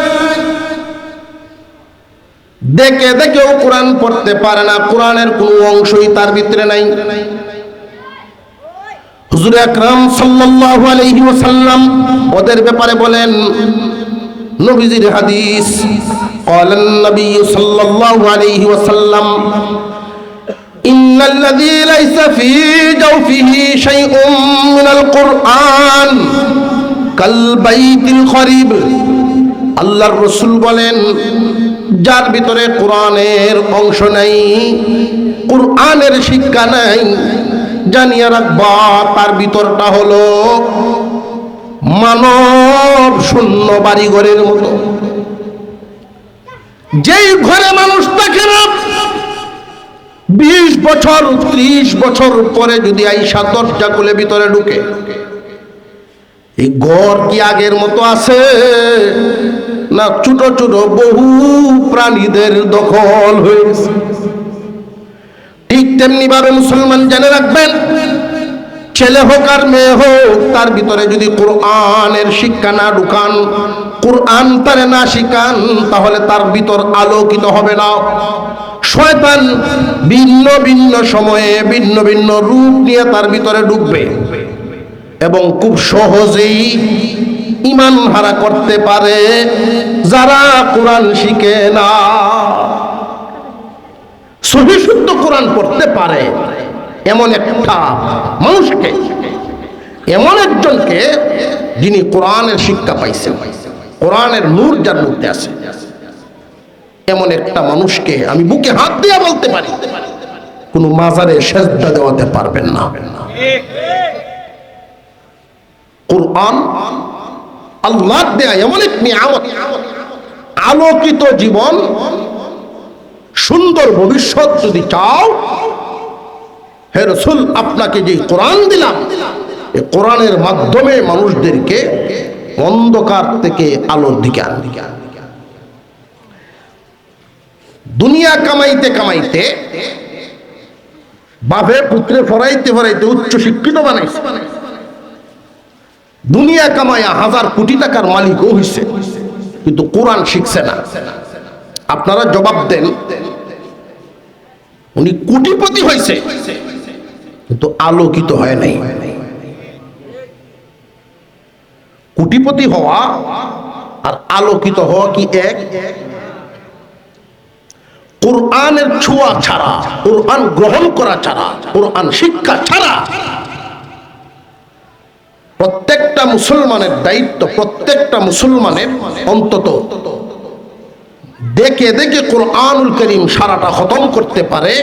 দেখে দেখেও কোরআন পড়তে পারে না, কোরআনের কোনো অংশই তার ভিতরে নাই। হুজুর আকরাম সাল্লাল্লাহু আলাইহি ওয়াসাল্লাম ওদের ব্যাপারে বলেন, নবীজির হাদিস, ক্বালান নবী সাল্লাল্লাহু আলাইহি ওয়াসাল্লাম, ইন্নাল্লাযী লাইসা ফী জাওফিহি শাইউম মিনাল কুরআন কাল বাইতিল খরিব। আল্লাহর রাসূল বলেন, যার ভিতরে কোরআনের অংশ নাই, কোরআনের শিক্ষা নাই, জানিয়ে রাখবা তার ভিতরটা হলো মানব শূন্য বাড়িঘরের মতো। যেই ঘরে মানুষ থাকে না, 20 বছর 30 বছর পরে যদি আইসা দরজা খুলে ভিতরে ঢুকে, এই ঘর কি আগের মতো আছে না ছোট ছোট বহু প্রাণীদের দখল হয়েছে? ঠিক তেমনি ভাবে মুসলমান জেনে রাখবেন, ছেলে হোক আর মেয়ে হোক, তার ভিতরে যদি কোরআনের শিক্ষা না ঢুকান, কোরআন তারে না শিখান, তাহলে তার ভিতর আলোকিত হবে না। শয়তান ভিন্ন ভিন্ন সময়ে ভিন্ন ভিন্ন রূপ নিয়ে তার ভিতরে ঢুকবে এবং খুব সহজেই ঈমান হারা করতে পারে যারা কোরআন শিখে না। সহিহ শুদ্ধ কোরআন পড়তে পারে এমন একটা মানুষকে, এমন একজনকে যিনি কোরআনের শিক্ষা পাইছেন, কোরআনের নূর যার মধ্যে আছে, এমন একটা মানুষকে আমি বুকে হাত দিয়ে বলতে পারি, কোন মাজারে সেজদা দেওয়াতে পারবেন না। কোরআন আল্লাহর দেয়া এমন এক নিয়ামত, আলোকিত জীবন, সুন্দর ভবিষ্যৎ যদি চাও, হে রাসূল আপনাকে যে কোরআন দিলাম, এই কোরআনের মাধ্যমে মানুষদেরকে অন্ধকার থেকে আলোর দিকে আনবে। দুনিয়া কামাইতে কামাইতে, বাপে পুত্রে ফরাইতে ফরাইতে উচ্চ শিক্ষিত বানাইছে, দুনিয়া কামাইয়া 1000 কোটি টাকার মালিকও হইছে, কিন্তু কোরআন শিখছে না। আপনারা জবাব দেন, উনি কোটিপতি হয়েছে কিন্তু আলোকিত হয় নাই। কোটিপতি হওয়া আর আলোকিত হওয়া কি এক? কোরআনের ছোঁয়া ছাড়া, কোরআন গ্রহণ করা ছাড়া, কোরআন শিক্ষা ছাড়া প্রত্যেকটা মুসলমানের দায়িত্ব, প্রত্যেকটা মুসলমানের অন্তত দেখে দেখে কোরআনুল কারীম সারাটা খতম করতে পারে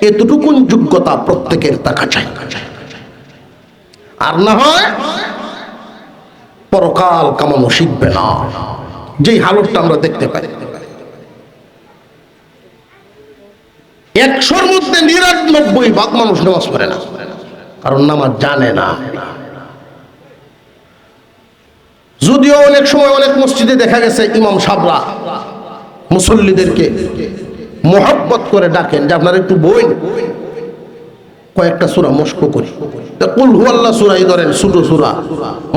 এতটুকুন যোগ্যতা প্রত্যেকের থাকা চাই। আর না হয় পরকাল কামানো শিখবে না, যেই হালতটা আমরা দেখতে পাই। 100-র মধ্যে 99% মানুষ নামাজ পড়ে না, কারণ নামাজ জানে না। যদিও অনেক সময় অনেক মসজিদে দেখা গেছে ইমাম সাহেবরা মুসল্লিদেরকে মোহাব্বত করে ডাকেন যে আপনারা একটু বইন, কয়েকটা সূরা মস্ক করি। কুল হুয়াল্লাহ সূরাই ধরেন, ছোট সূরা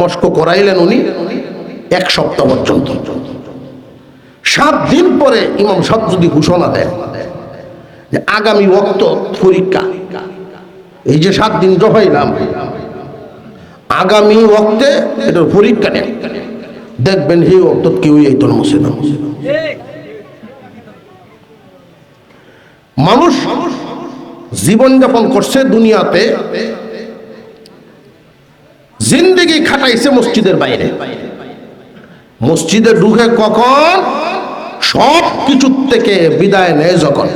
মস্ক করাইলেন উনি 1 সপ্তাহ পর্যন্ত। 7 দিন পরে ইমাম সাহেব যদি ঘোষণা দেন যে আগামী ওয়াক্ত পরীক্ষা, এই যে 7 দিন জহাইলাম, আগামী ওয়াক্তে এটার পরীক্ষা নেন, দেখবেন এই ওয়াক্ত কেউ এই তোর মসজিদ। মানুষ জীবনযাপন করছে দুনিয়াতে, জিন্দেগি খাটাইছে মসজিদের বাইরে। মসজিদে ঢুকে কখন সব কিছুর থেকে বিদায় নেয় যখন।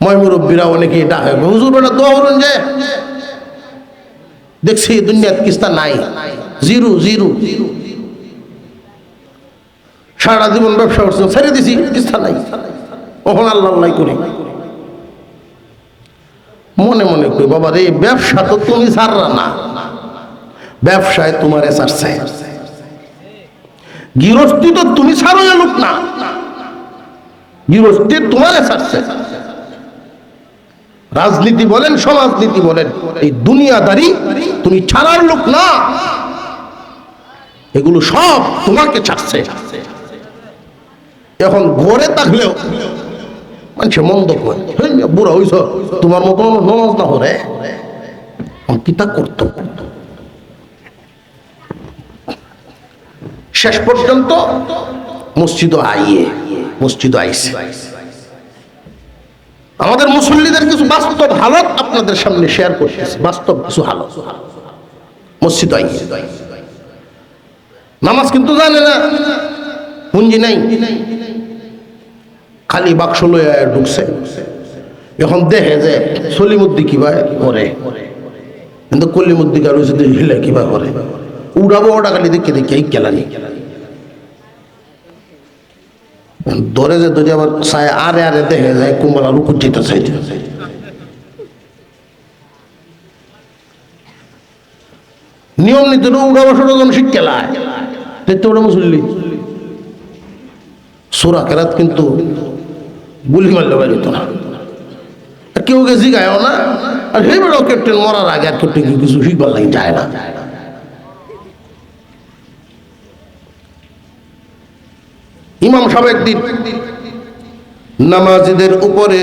ময়মুরব্বীরা অনেকেই ডাকে, হুজুর বেটা দোয়া করুন, যে দেখছি দুনিয়াত কিস্তা নাই, জিরো জিরো, সারা জীবন ব্যবসা করছে, ছেড়ে দিছি, কিস্তা নাই, ওখানে আল্লাহ আল্লাহ করি। মনে মনে করি বাবা রে, ব্যবসা তো তুমি ছাড়রা না, ব্যবসায় তোমার ছাড়ছে। গৃহস্থী তো তুমি ছাড়ো লোক না, গৃহস্থী তোমার ছাড়ছে। রাজনীতি বলেন, সমাজনীতি বলেন, এই দুনিয়াদারি তুমি ছাড়ার লোক না, এগুলো সব তোমাকে ছাড়ছে। এখন ঘরে থাকলেও মানুষে মন্দ করে, বুড়া হইছ, তোমার মতো নমাজ না হরে কিতা করত। শেষ পর্যন্ত মসজিদ আইছে। আমাদের মুসল্লিদের কিছু বাস্তব হালত আপনাদের সামনে শেয়ার করতেছি, বাস্তব কিছু হালত। মসজিদ আইছে, নামাজ কিন্তু জানে না, পুঞ্জি নাই, খালি বাক্স লইয়া ঢুকছে। এখন দেখে যে সলিমুদ্দি কিবা করে, কিন্তু কলিমুদ্দিকা রয়েছে হিলে কিবা করে, উড়াবো ওটা খালি দেখে দেখে এই কেলানি ধরে যে ধরে আবার চায় আরে আরে দেখে যায় কুম্বলা রুকুর যেতে চাইছে। নিয়ম নীতি উড়া বসানো জন শিক্ষালায় দেখতে ওটা মুসল্লি সূরা কেরাত কিন্তু গুলি মারলে বাড়িত না, কেউ কে জিগায়ও না। আর সেই বেড়াও ক্যাপ্টেন মরার আগে আর ক্যাপ্টেন কিছু শিখবার লাগে যায় না। ইমাম সাহেব একদিন নামাজীদের উপরে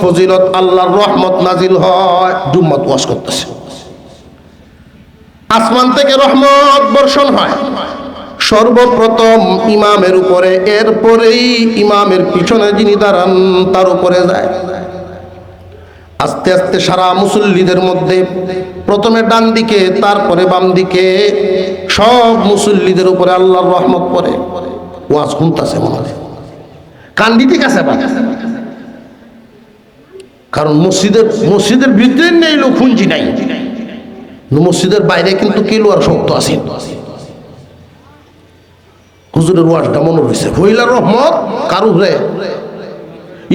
ফজিলত আল্লাহর রহমত নাজিল হয়, জুম্মাত ওয়াজ করতেছে, আসমান থেকে রহমত বর্ষণ হয় সর্বপ্রথম ইমামের উপরে, এরপরেই ইমামের পিছনে যিনি দাঁড়ান তার উপরে যায়। আস্তে আস্তে সারা মুসল্লিদের মধ্যে প্রথমে ডান দিকে, তারপরে বাম দিকে সব মুসল্লিদের উপরে আল্লাহর রহমত পড়ে। ওয়াজ শুনতেছে মনে হয় কান্দি ঠিক আছে, কারণ মসজিদের ভিতরে নেই লোক পুঞ্জি নাই, মসজিদের বাইরে কিন্তু কিলো আর শক্ত আছে। হুজুরের ওয়াজটা মনে হয়েছে হইলা রহমত কার উপরে?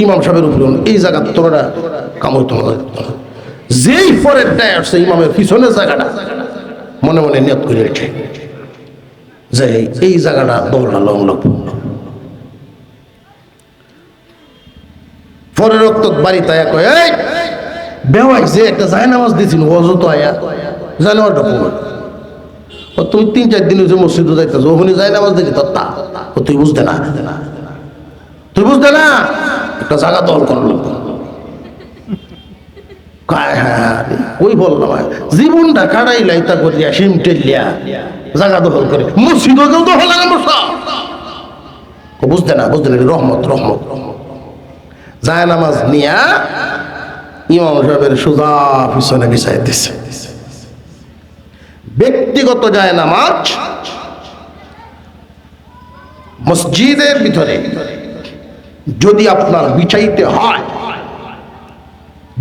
ইমাম সাহেবের উপরে। এই জায়গা তোরা কামড় তো যেই পরের টায় আসছে ইমামের পিছনের জায়গাটা মনে মনে নিয়ত করে রেখে যে এই জায়গাটা দৌড়া লং লাগবো। পরে রক্ত বাড়ি তাই কয় এই বেওয়াই যে একটা জায়নামাজ দিছিল অজত আয়া জায়নামাজটা পড়ো। তুমি 3-4 দিন হয়েছে মসজিদে যাইতেছো, ওখানে জায়নামাজ দেখি তোর তা তুই বুঝতে না, তুই বুঝতে না একটা জায়গা দল করলো। ওই বললাম জীবনটা কাটাইলাই তা করিয়া সিমটেলিয়া জায়গা দখল করে মসজিদ দখল বুঝতে না, বুঝতে না। রহমত রহমত জায়নামাজ নিয়া ইমাম সাহেবের সোজা পিছনে বিছাই দিছে। ব্যক্তিগত জায়নামাজ মসজিদের ভিতরে যদি আপনার বিছাইতে হয়,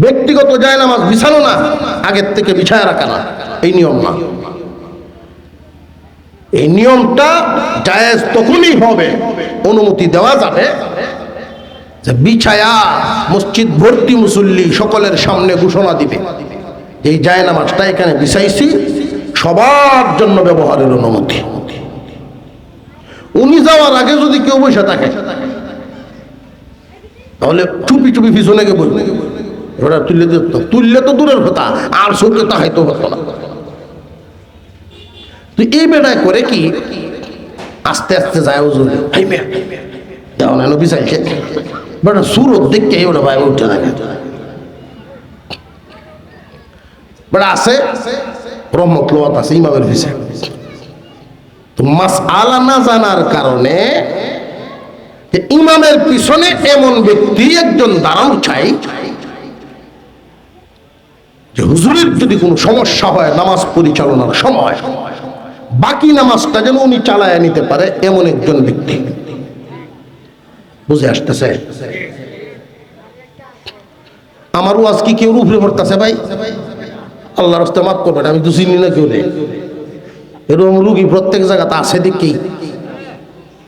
ব্যক্তিগত জায়নামাজ বিছানো না, আগের থেকে বিছায় রাখা না, এই নিয়ম না। এই নিয়মটা জায়েজ তখনই হবে, অনুমতি দেওয়া যাবে যে বিছায়া মসজিদ ভর্তি মুসল্লি সকলের সামনে ঘোষণা দিবে এই জায়নামাজটা এখানে বিছাইছি, সবার জন্য ব্যবহারের অনুমতি। উনি যাওয়ার আগে যদি কেউ বসে থাকে তাহলে চুপি চুপি পিছনে গিয়ে বলবে, ওরা তুললে দিত, তুললে তো দূরের কথা, আর চোখে তাহাইতো হতো না। তো এই বেটায় করে কি আস্তে আস্তে যায় ওজন দেওয়া না বিছাইছে বেটা সুরত দেখতে ওটা ভাই উঠতে থাকে বেটা আছে রহমত লোয়াত আছে ইমামের পিছনে। তো মাসআলা না জানার কারণে ইমামের পিছনে এমন ব্যক্তি একজন দাঁড়ানো চাই যে হুজুরের যদি কোনো সমস্যা হয় নামাজ পরিচালনার সময় বাকি নামাজটা যেন উনি চালায় নিতে পারে, এমন একজন ব্যক্তি। বুঝে আসতেছে? আমার ওয়াজ কি কেউ উপরে পড়তেছে ভাই? আল্লাহর রাস্তা মাফ করবেন, আমি তো চিনি না কেউ নেই এরকম রুগী প্রত্যেক জায়গাতে আছে, দেখি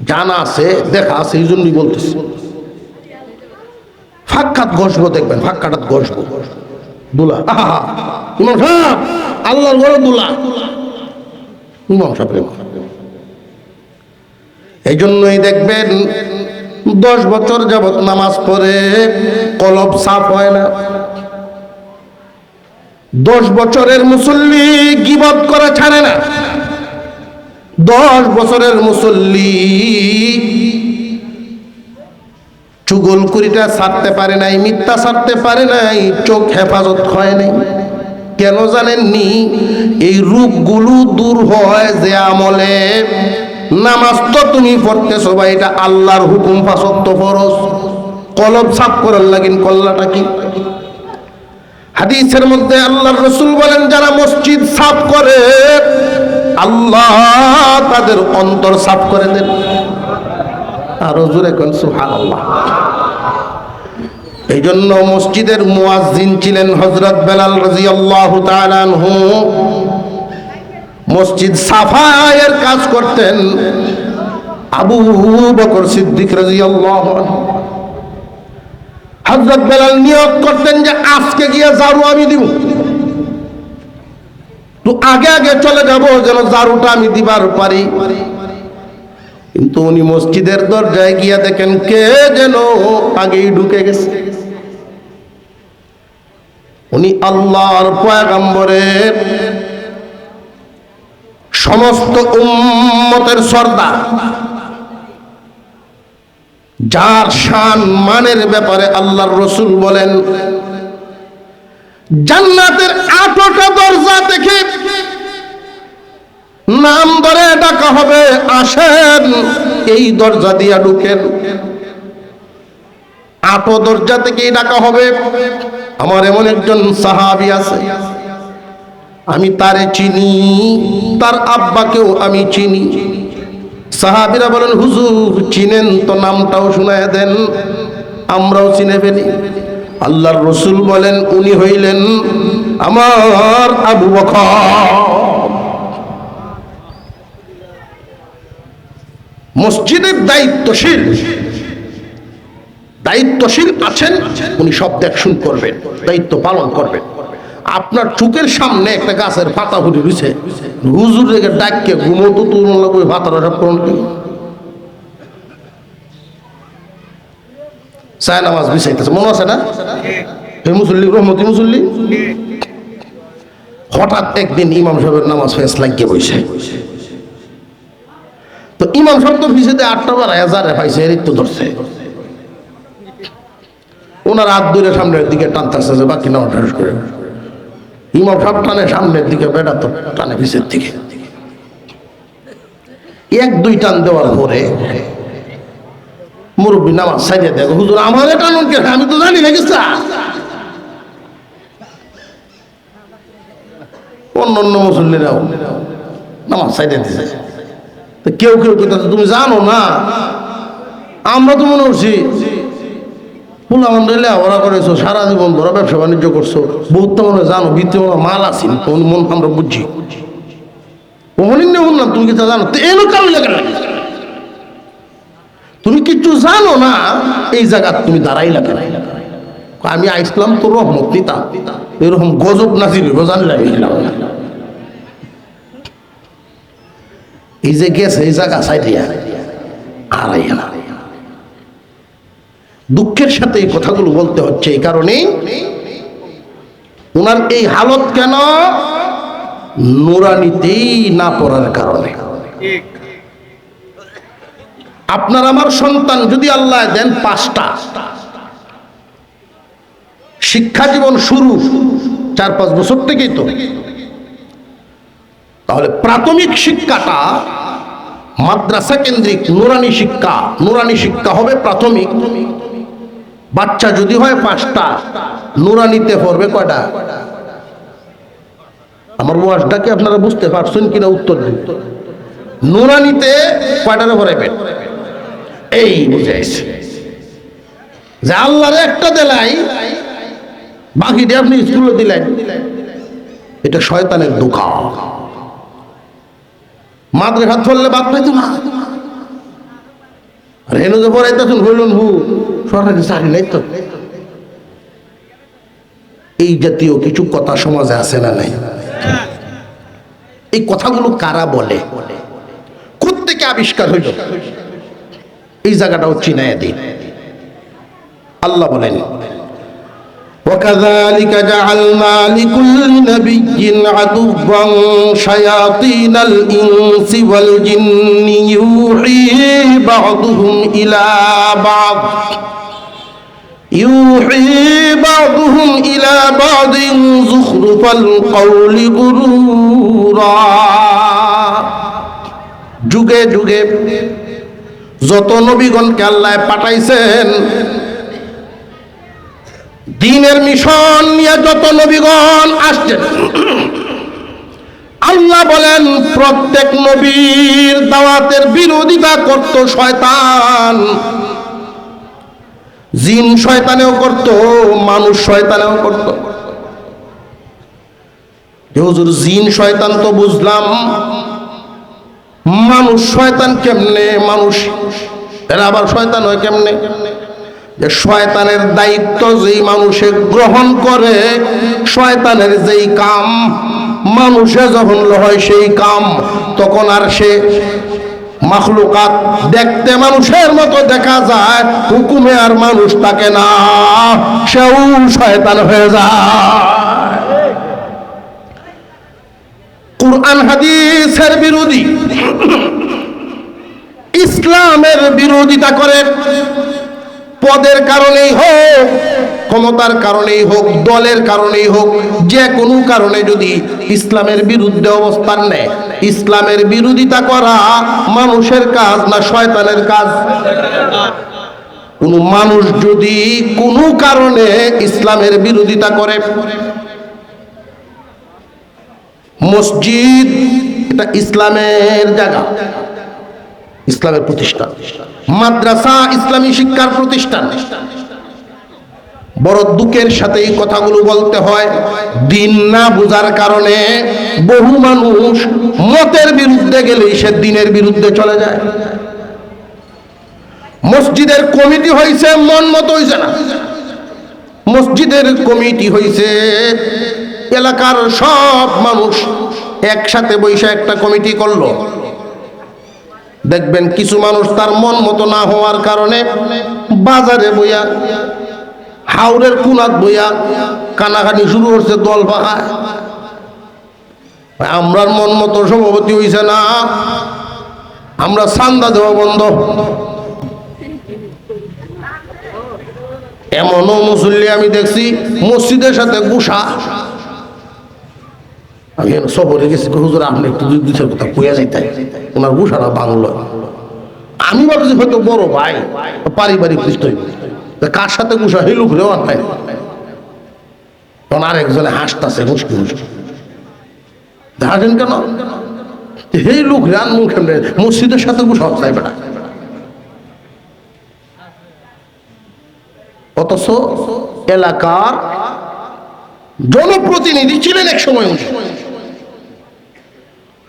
জানা আছে, দেখা আছে, এই জন্যই বলতেছি। ফাঁকাত ঘষবো, দেখবেন ফাঁকাটাত ঘষবো দুলা। আহা ইমাম সাহেব আল্লাহর ঘরে দুলা ইমাম সাহেব। এই জন্যই দেখবেন 10 বছর যাবত নামাজ পড়ে কলব সাফ হয় না। 10 বছরের মুসল্লি গীবত করা ছাড়ে না। 10 বছরের মুসল্লি চুগলখুরিটা ছাড়তে পারে নাই, মিথ্যা ছাড়তে পারে নাই, চোখ হেফাজত হয় নাই। কেন জানেননি? এই রূপগুলো দূর হয় যে আমলে নামাজ তো তুমি পড়তেছো ভাই, এটা আল্লাহর হুকুম, 5 ওয়াক্ত ফরজ। কলব সাফ করার লাগিন কল্লাটা কি? হাদিসের মধ্যে আল্লাহর রাসূল বলেন, যারা মসজিদ সাফ করে আল্লাহ তাদের অন্তর সাফ করে দেন। আরো জোরে কোন সুবহানাল্লাহ। এই জন্য মসজিদের মুয়াজ্জিন ছিলেন হযরত বেলাল রাদিয়াল্লাহু তাআলা আনহু। মসজিদ সাফায়ের কাজ করতেন আবু বকর সিদ্দিক রাদিয়াল্লাহু আনহু। হযরত বেলাল নিয়ত করতেন যে আজকে গিয়ে ঝাড়ু আমি দিব, তো আগে আগে চলে যাব যেন ঝাড়ুটা আমি দিবার পারি। কিন্তু উনি মসজিদের দরজায় গিয়া দেখেন কে যেন আগেই ঢুকে গেছে। উনি আল্লাহর পয়গম্বরের সমস্ত উম্মতের সর্দার, যার শান মানের ব্যাপারে আল্লাহর রাসূল বলেন জান্নাতের 8টা দরজা দেখে নাম ধরে ডাকা হবে, আসেন এই দরজা দিয়া ঢুকেন। 8 দরজা থেকেই ডাকা হবে। আমার এমন একজন সাহাবী আছে, আমি তারে চিনি, তার আব্বাকেও আমি চিনি। সাহাবীরা বলেন, হুজুর চিনেন তো, নামটাও শুনায় দেন, আমরাও চিনে ফেলি। আল্লাহর রাসূল বলেন, উনি হইলেন আমার আবু বকর। মসজিদের দায়িত্বশীল আছেন, উনি সব দেখশুন করবেন, দায়িত্ব পালন করবেন। আপনার চোখের সামনে একটা গাছের পাতা ঘুরে রয়েছে, হুজুর রেখে ডাককে ঘুমোতো তুলন লাগবে পাতাটা সব করুন চায় নামাজ বিছাইতেছে, মনে আছে না? হে মুসল্লি, রহমতি মুসল্লি। হঠাৎ একদিন ইমাম সাহেবের নামাজ ফেস লাগিয়ে বসে, তো ইমাম সাহেব তো পিছিয়ে 8টা বার 1000 পাইছে, এর তো ধরছে। ওনার হাত ধরে সামনের দিকে টানতেছে, বাকি নামাজ শেষ করে ইমাম সাহেব টানে সামনের দিকে, বেটা তো টানে পিছের দিকে। 1-2 টান দেওয়ার পরে মুরব্বী নামাজ সাইডে দেখো, হুজুর আমারে টানুন কে? আমি তো জানি না কিছু। অন্য মুসল্লিরাও নামাজ সাইডে দিছে। তো কেউ কিন্তু তুমি জানো না, আমরা তো মনে করছি ওরা করেছো, সারা জীবন ধরা ব্যবসা বাণিজ্য করছো, বহুত তো মনে জানো, ভিত্তি মাল আসি মন আমরা বুঝছি। বললাম তুমি কিছু জানো? তো এলো কারণ তুমি কিচ্ছু জানো না, এই জায়গা তুমি দাঁড়াই লাগে। আমি আইসলাম তো রহমত নিতা, এরকম গজব নাজির জানলাম। এই যে গেছে এই জায়গা সাইডিয়া আর না। দুঃখের সাথে এই কথাগুলো বলতে হচ্ছে, এই কারণে ওনার এই হালত কেন? নুরানিতেই না পড়ার কারণে। আপনার আমার সন্তান যদি আল্লাহ দেন 5টা, শিক্ষা জীবন শুরু 4-5 বছর থেকেই তো, তাহলে প্রাথমিক শিক্ষাটা মাদ্রাসা কেন্দ্রিক নুরানি শিক্ষা হবে প্রাথমিক। বাচ্চা যদি হয় 5টা, নুরানিতে পড়বে কয়টা? আমার ওয়াজটা কি আপনারা বুঝতে পারছেন কিনা উত্তর দিন। নুরানিতে কয়টারে পড়াইবেন? এই বুঝাইছে যে আল্লাহর একটা দিলাই, বাকিটা আপনি স্কুলে দিলেন, এটা শয়তানের ধোঁকা। মাদ্রাসা ধরলে বাদ পাইতো না, আর হেন যে পড়াইতেছেন হইলেন সরকারি চাকরি নাই তো। এই জাতীয় কিছু কথা সমাজে আছে না নাই? এই কথাগুলো কারা বলে, কোত্থেকে আবিষ্কার হইল, এই জায়গাটাও চিনায় দিন। আল্লাহ বলেন, وَكَذَلِكَ جَعَلْنَا لِكُلِّ نَبِيٍّ عَدُوًّا شَيَاطِينَ الْإِنسِ وَالْجِنِّ يُوحِي بَعْضُهُمْ إِلَى بَعْضٍ زُخْرُفَ الْقَوْلِ غُرُورًا। যুগে যুগে যত নবীগণকে আল্লাহ পাঠাইছেন, দ্বীনের মিশন নিয়ে যত নবীগণ আসছেন, আল্লাহ বলেন প্রত্যেক নবীর দাওয়াতের বিরোধিতা করত শয়তান। জিন শয়তানেও করত, মানুষ শয়তানেও করত। হুজুর জিন শয়তান তো বুঝলাম, মানুষ শয়তান কেমনে? মানুষ এরা আবার শয়তান হয় কেমনে? যে শয়তানের দায়িত্ব যেই মানুষে গ্রহণ করে, শয়তানের যেই কাম মানুষে যখন হয় সেই কাম, তখন আর সে মাখলুকাত দেখতে মানুষের মতো দেখা যায়, হুকুমে আর মানুষ থাকে না, সেও শয়তান হয়ে যায়। কুরআন হাদিসের বিরোধী, ইসলামের বিরোধিতা করে, পদের কারণেই হোক, ক্ষমতার কারণেই হোক, দলের কারণেই হোক, যে কোনো কারণে যদি ইসলামের বিরুদ্ধে অবস্থান নেয়, ইসলামের বিরোধিতা করা মানুষের কাজ না শয়তানের কাজ? কোন মানুষ যদি কোনো কারণে ইসলামের বিরোধিতা করে, মসজিদ এটা ইসলামের জায়গা, ইসলামের প্রতিষ্ঠান, মাদ্রাসা ইসলামী শিক্ষার প্রতিষ্ঠান। বড় দুঃখের সাথে এই কথাগুলো বলতে হয়, দিন না বোঝার কারণে বহু মানুষ মতের বিরুদ্ধে গেলেই সে দিনের বিরুদ্ধে চলে যায়। মসজিদের কমিটি হয়েছে, মন মতো হয়েছে না। মসজিদের কমিটি হয়েছে, এলাকার সব মানুষ একসাথে বসে একটা কমিটি করলো। দেখবেন কিছু মানুষ তার মন মতো না হওয়ার কারণে বাজারে বইয়া, হাওড়ের কুনাত বইয়া কানাকানি শুরু করছে, দল পাকা। আমরার মন মতো সভাপতি হইছে না, আমরা চান্দা দেওয়া বন্ধ। এমনও মুসল্লি আমি দেখছি মসজিদের সাথে গুসা। আমি সফরে গেছি, হুজুর আপনি একটু দুই দুইটার কথা কইয়া যাইতে, ওনার গুসাটা বাংলো। আমি ভাবছি হয়তো বড় ভাই, পারিবারিক বিষয়, কার সাথে গুসা হইল ঘুরেও নাই। তখন আরেকজনে হাসতেছে মুশকিল হাসেন কেন, এই লোক রান মুখ মসজিদের সাথে গুসা চাই বেটা। অথচ এলাকার জনপ্রতিনিধি ছিলেন এক সময়।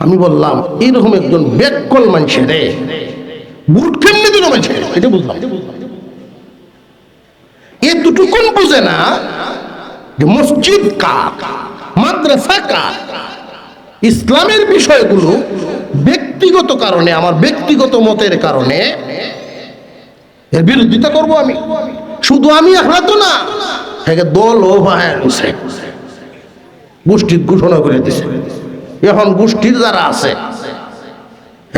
আমি বললাম এইরকম একজন বেকল মানুষের বুট কেমনি দিল মানুষ, এটা বুঝলাম। এতটুকুন বুঝে না যে মসজিদ কার, মাদ্রাসা কার, ইসলামের বিষয়গুলো ব্যক্তিগত কারণে, আমার ব্যক্তিগত মতের কারণে এর বিরোধিতা করব আমি। শুধু আমি একলা তো না, দল ও ভাই গোষ্ঠীর ঘোষণা করে দিছে। এখন গোষ্ঠীর যারা আছে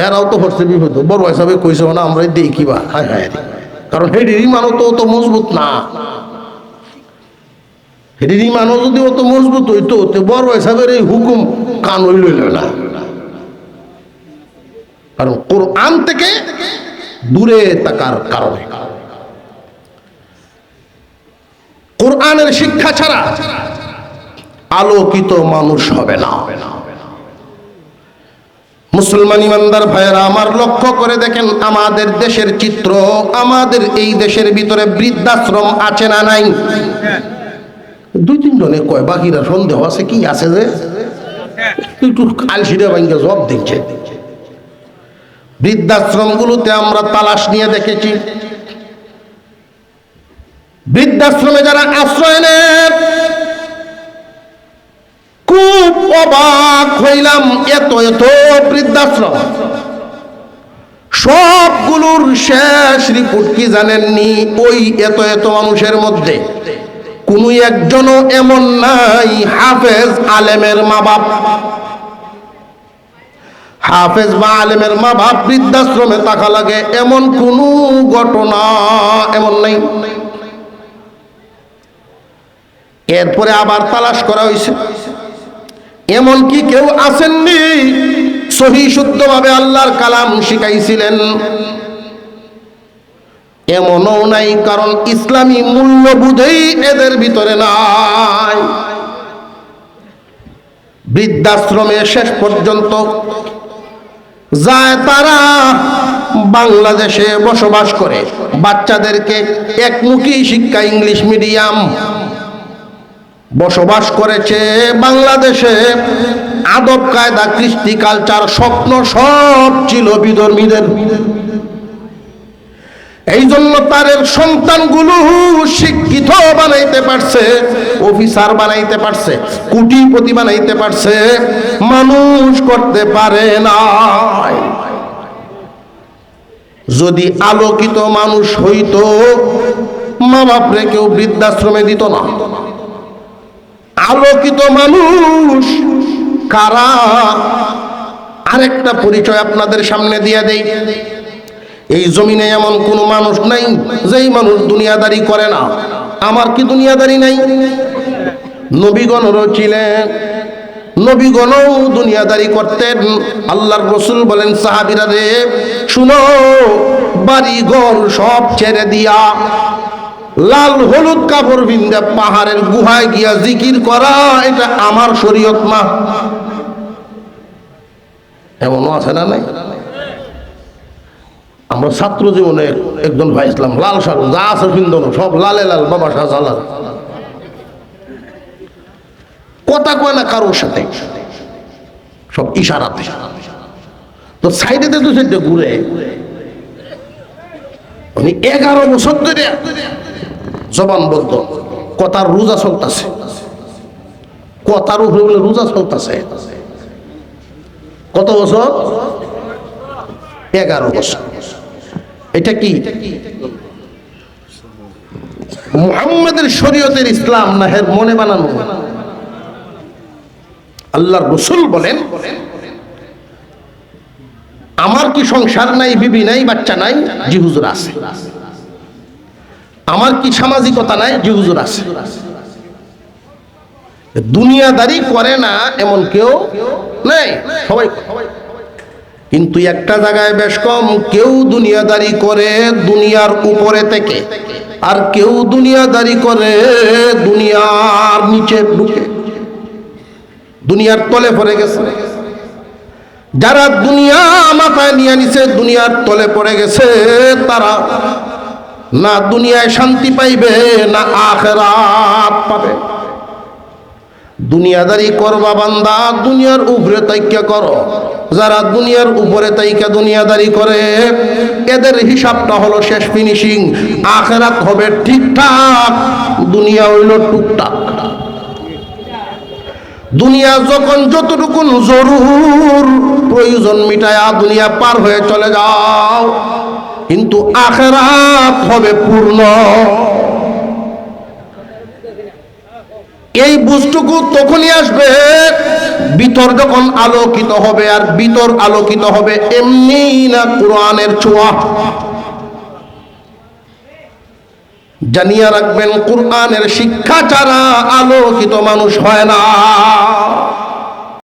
এরাও তো হচ্ছে বিপদ। বড় হিসাবে কইছে না আমরা দেখি বা হায় হায়, কারণ হেডির ইমানও তো অত মজবুত না। হেডির ইমানও যদি অত মজবুত হইতো, বড় হিসাবের এই হুকুম কান হইল না। কারণ কোরআন থেকে দূরে থাকার কারণে, কোরআনের শিক্ষা ছাড়া আলোকিত মানুষ হবে না। মুসলমান ইমানদার ভাইয়েরা আমার, লক্ষ্য করে দেখেন আমাদের দেশের চিত্র। আমাদের এই দেশের ভিতরে বৃদ্ধাশ্রম আছে না নাই? দুই তিন জনে কয়, বাকিরা সন্দেহ আছে। কি আছে যে একটু আলসিরা ভাঙ্গে জব দেখছে। বৃদ্ধাশ্রমগুলোতে আমরা তালাশ নিয়ে দেখেছি, বৃদ্ধাশ্রমে যারা আশ্রয় নেন, খুব অবাক হইলাম। এত এত বৃদ্ধাশ্রম, সবগুলোর শেষ রিপোর্ট কি জানেননি? ওই এত এত মানুষের মধ্যে কোন একজনও এমন নাই হাফেজ আলেমের মা বাপ। হাফেজ বা আলেমের মা বাপ বৃদ্ধাশ্রমে থাকা লাগে এমন কোন ঘটনা এমন নাই। এরপরে আবার তালাশ করা হয়েছে, এমন কি কেউ আসেননি সহি শুদ্ধভাবে আল্লাহর কালাম শিখাইছিলেন? এমনও নাই, কারণ ইসলামী মূল্যবোধই এদের ভিতরে নাই। বৃদ্ধাশ্রমে শেষ পর্যন্ত যায় তারা বাংলাদেশে বসবাস করে, বাচ্চাদেরকে একমুখী শিক্ষা ইংলিশ মিডিয়াম বসবাস করেছে বাংলাদেশে। আদব কায়দা, কৃষ্টি, কালচার, স্বপ্ন সব ছিল বিধর্মীদের। এই জন্য তার সন্তানগুলো শিক্ষিত বানাইতে পারছে, অফিসার বানাইতে পারছে, কোটিপতি বানাইতে পারছে, মানুষ করতে পারে না। যদি আলোকিত মানুষ হইতো, মা বাপরে কেউ বৃদ্ধাশ্রমে দিত না। আলোকিত মানুষ কারা? আরেকটা পরিচয় আপনাদের সামনে দিয়ে দেই। এই জমিনে এমন কোন মানুষ নাই যেই মানুষ দুনিয়াদারি করে না। আমার কি দুনিয়াদারি নাই? নবীগণও ছিলেন, নবীগণও দুনিয়াদারি করতেন। আল্লাহর রাসূল বলেন, সাহাবীরা রে শুনো, বাড়ি ঘর সব ছেড়ে দিয়া লাল হলুদ কাপড় বিন্দা পাহাড়ের গুহায় গিয়া জিকির করা, এটা আমার শরীয়ত না। এমনও আছে না নাই? আমরা ছাত্র জীবনে একজন ভাই ইসলাম লাল শাড়ি যা আছে বিন্দন সব লালে লাল, বাবা শাহজালাল। কথা কয় না কারোর সাথে, সব ইশারাতে। তো সাইডেতে তো সেটা ঘুরে উনি 11 বছর ধরে জবানবদ্ধ, কথার রোজা চলতেছে, কথার উপরে বলে রোজা চলতেছে। কত বছর? 11 বছর। এটা কি মুহাম্মাদের শরীয়তের ইসলাম না হের মনে বানানো? আল্লাহর রাসূল বলেন, আমার কি সংসার নাই, বিবি নাই, বাচ্চা নাই? জি হুজুর আছে। আমার কি সামাজিকতা নাই? জি হুজুর আছে। দুনিয়াদারি করে না এমন কেউ নাই, সবাই। কিন্তু একটা জায়গায় বেশ কম, কেউ দুনিয়াদারি করে দুনিয়ার উপরে থেকে, আর কেউ দুনিয়াদারি করে দুনিয়ার নিচে ঢুকে, দুনিয়ার তলে পড়ে গেছে। যারা দুনিয়া মাথায় নিয়ে নিছে, দুনিয়ার তলে পড়ে গেছে, তারা না দুনিয়ায় শান্তি পাইবে না আখিরাত পাবে। দুনিয়াদারি করবা বান্দা, দুনিয়ার উপরে তাইকা করো। যারা দুনিয়ার উপরে তাইকা দুনিয়াদারি করে, এদের হিসাবটা হলো শেষ ফিনিশিং। আখিরাত হবে ঠিকঠাক, দুনিয়া হইল টুকটাক। দুনিয়া যখন যতটুকু জরুর প্রয়োজন মিটায়া দুনিয়া পার হয়ে চলে যাও, কিন্তু আখিরাত হবে পূর্ণ। এই বুঝটুকু তখনই আসবে ভিতর যখন আলোকিত হবে। আর ভিতর আলোকিত হবে এমনি না কোরআনের ছোঁয়া। জানিয়ে রাখবেন, কোরআনের শিক্ষা ছাড়া আলোকিত মানুষ হয় না।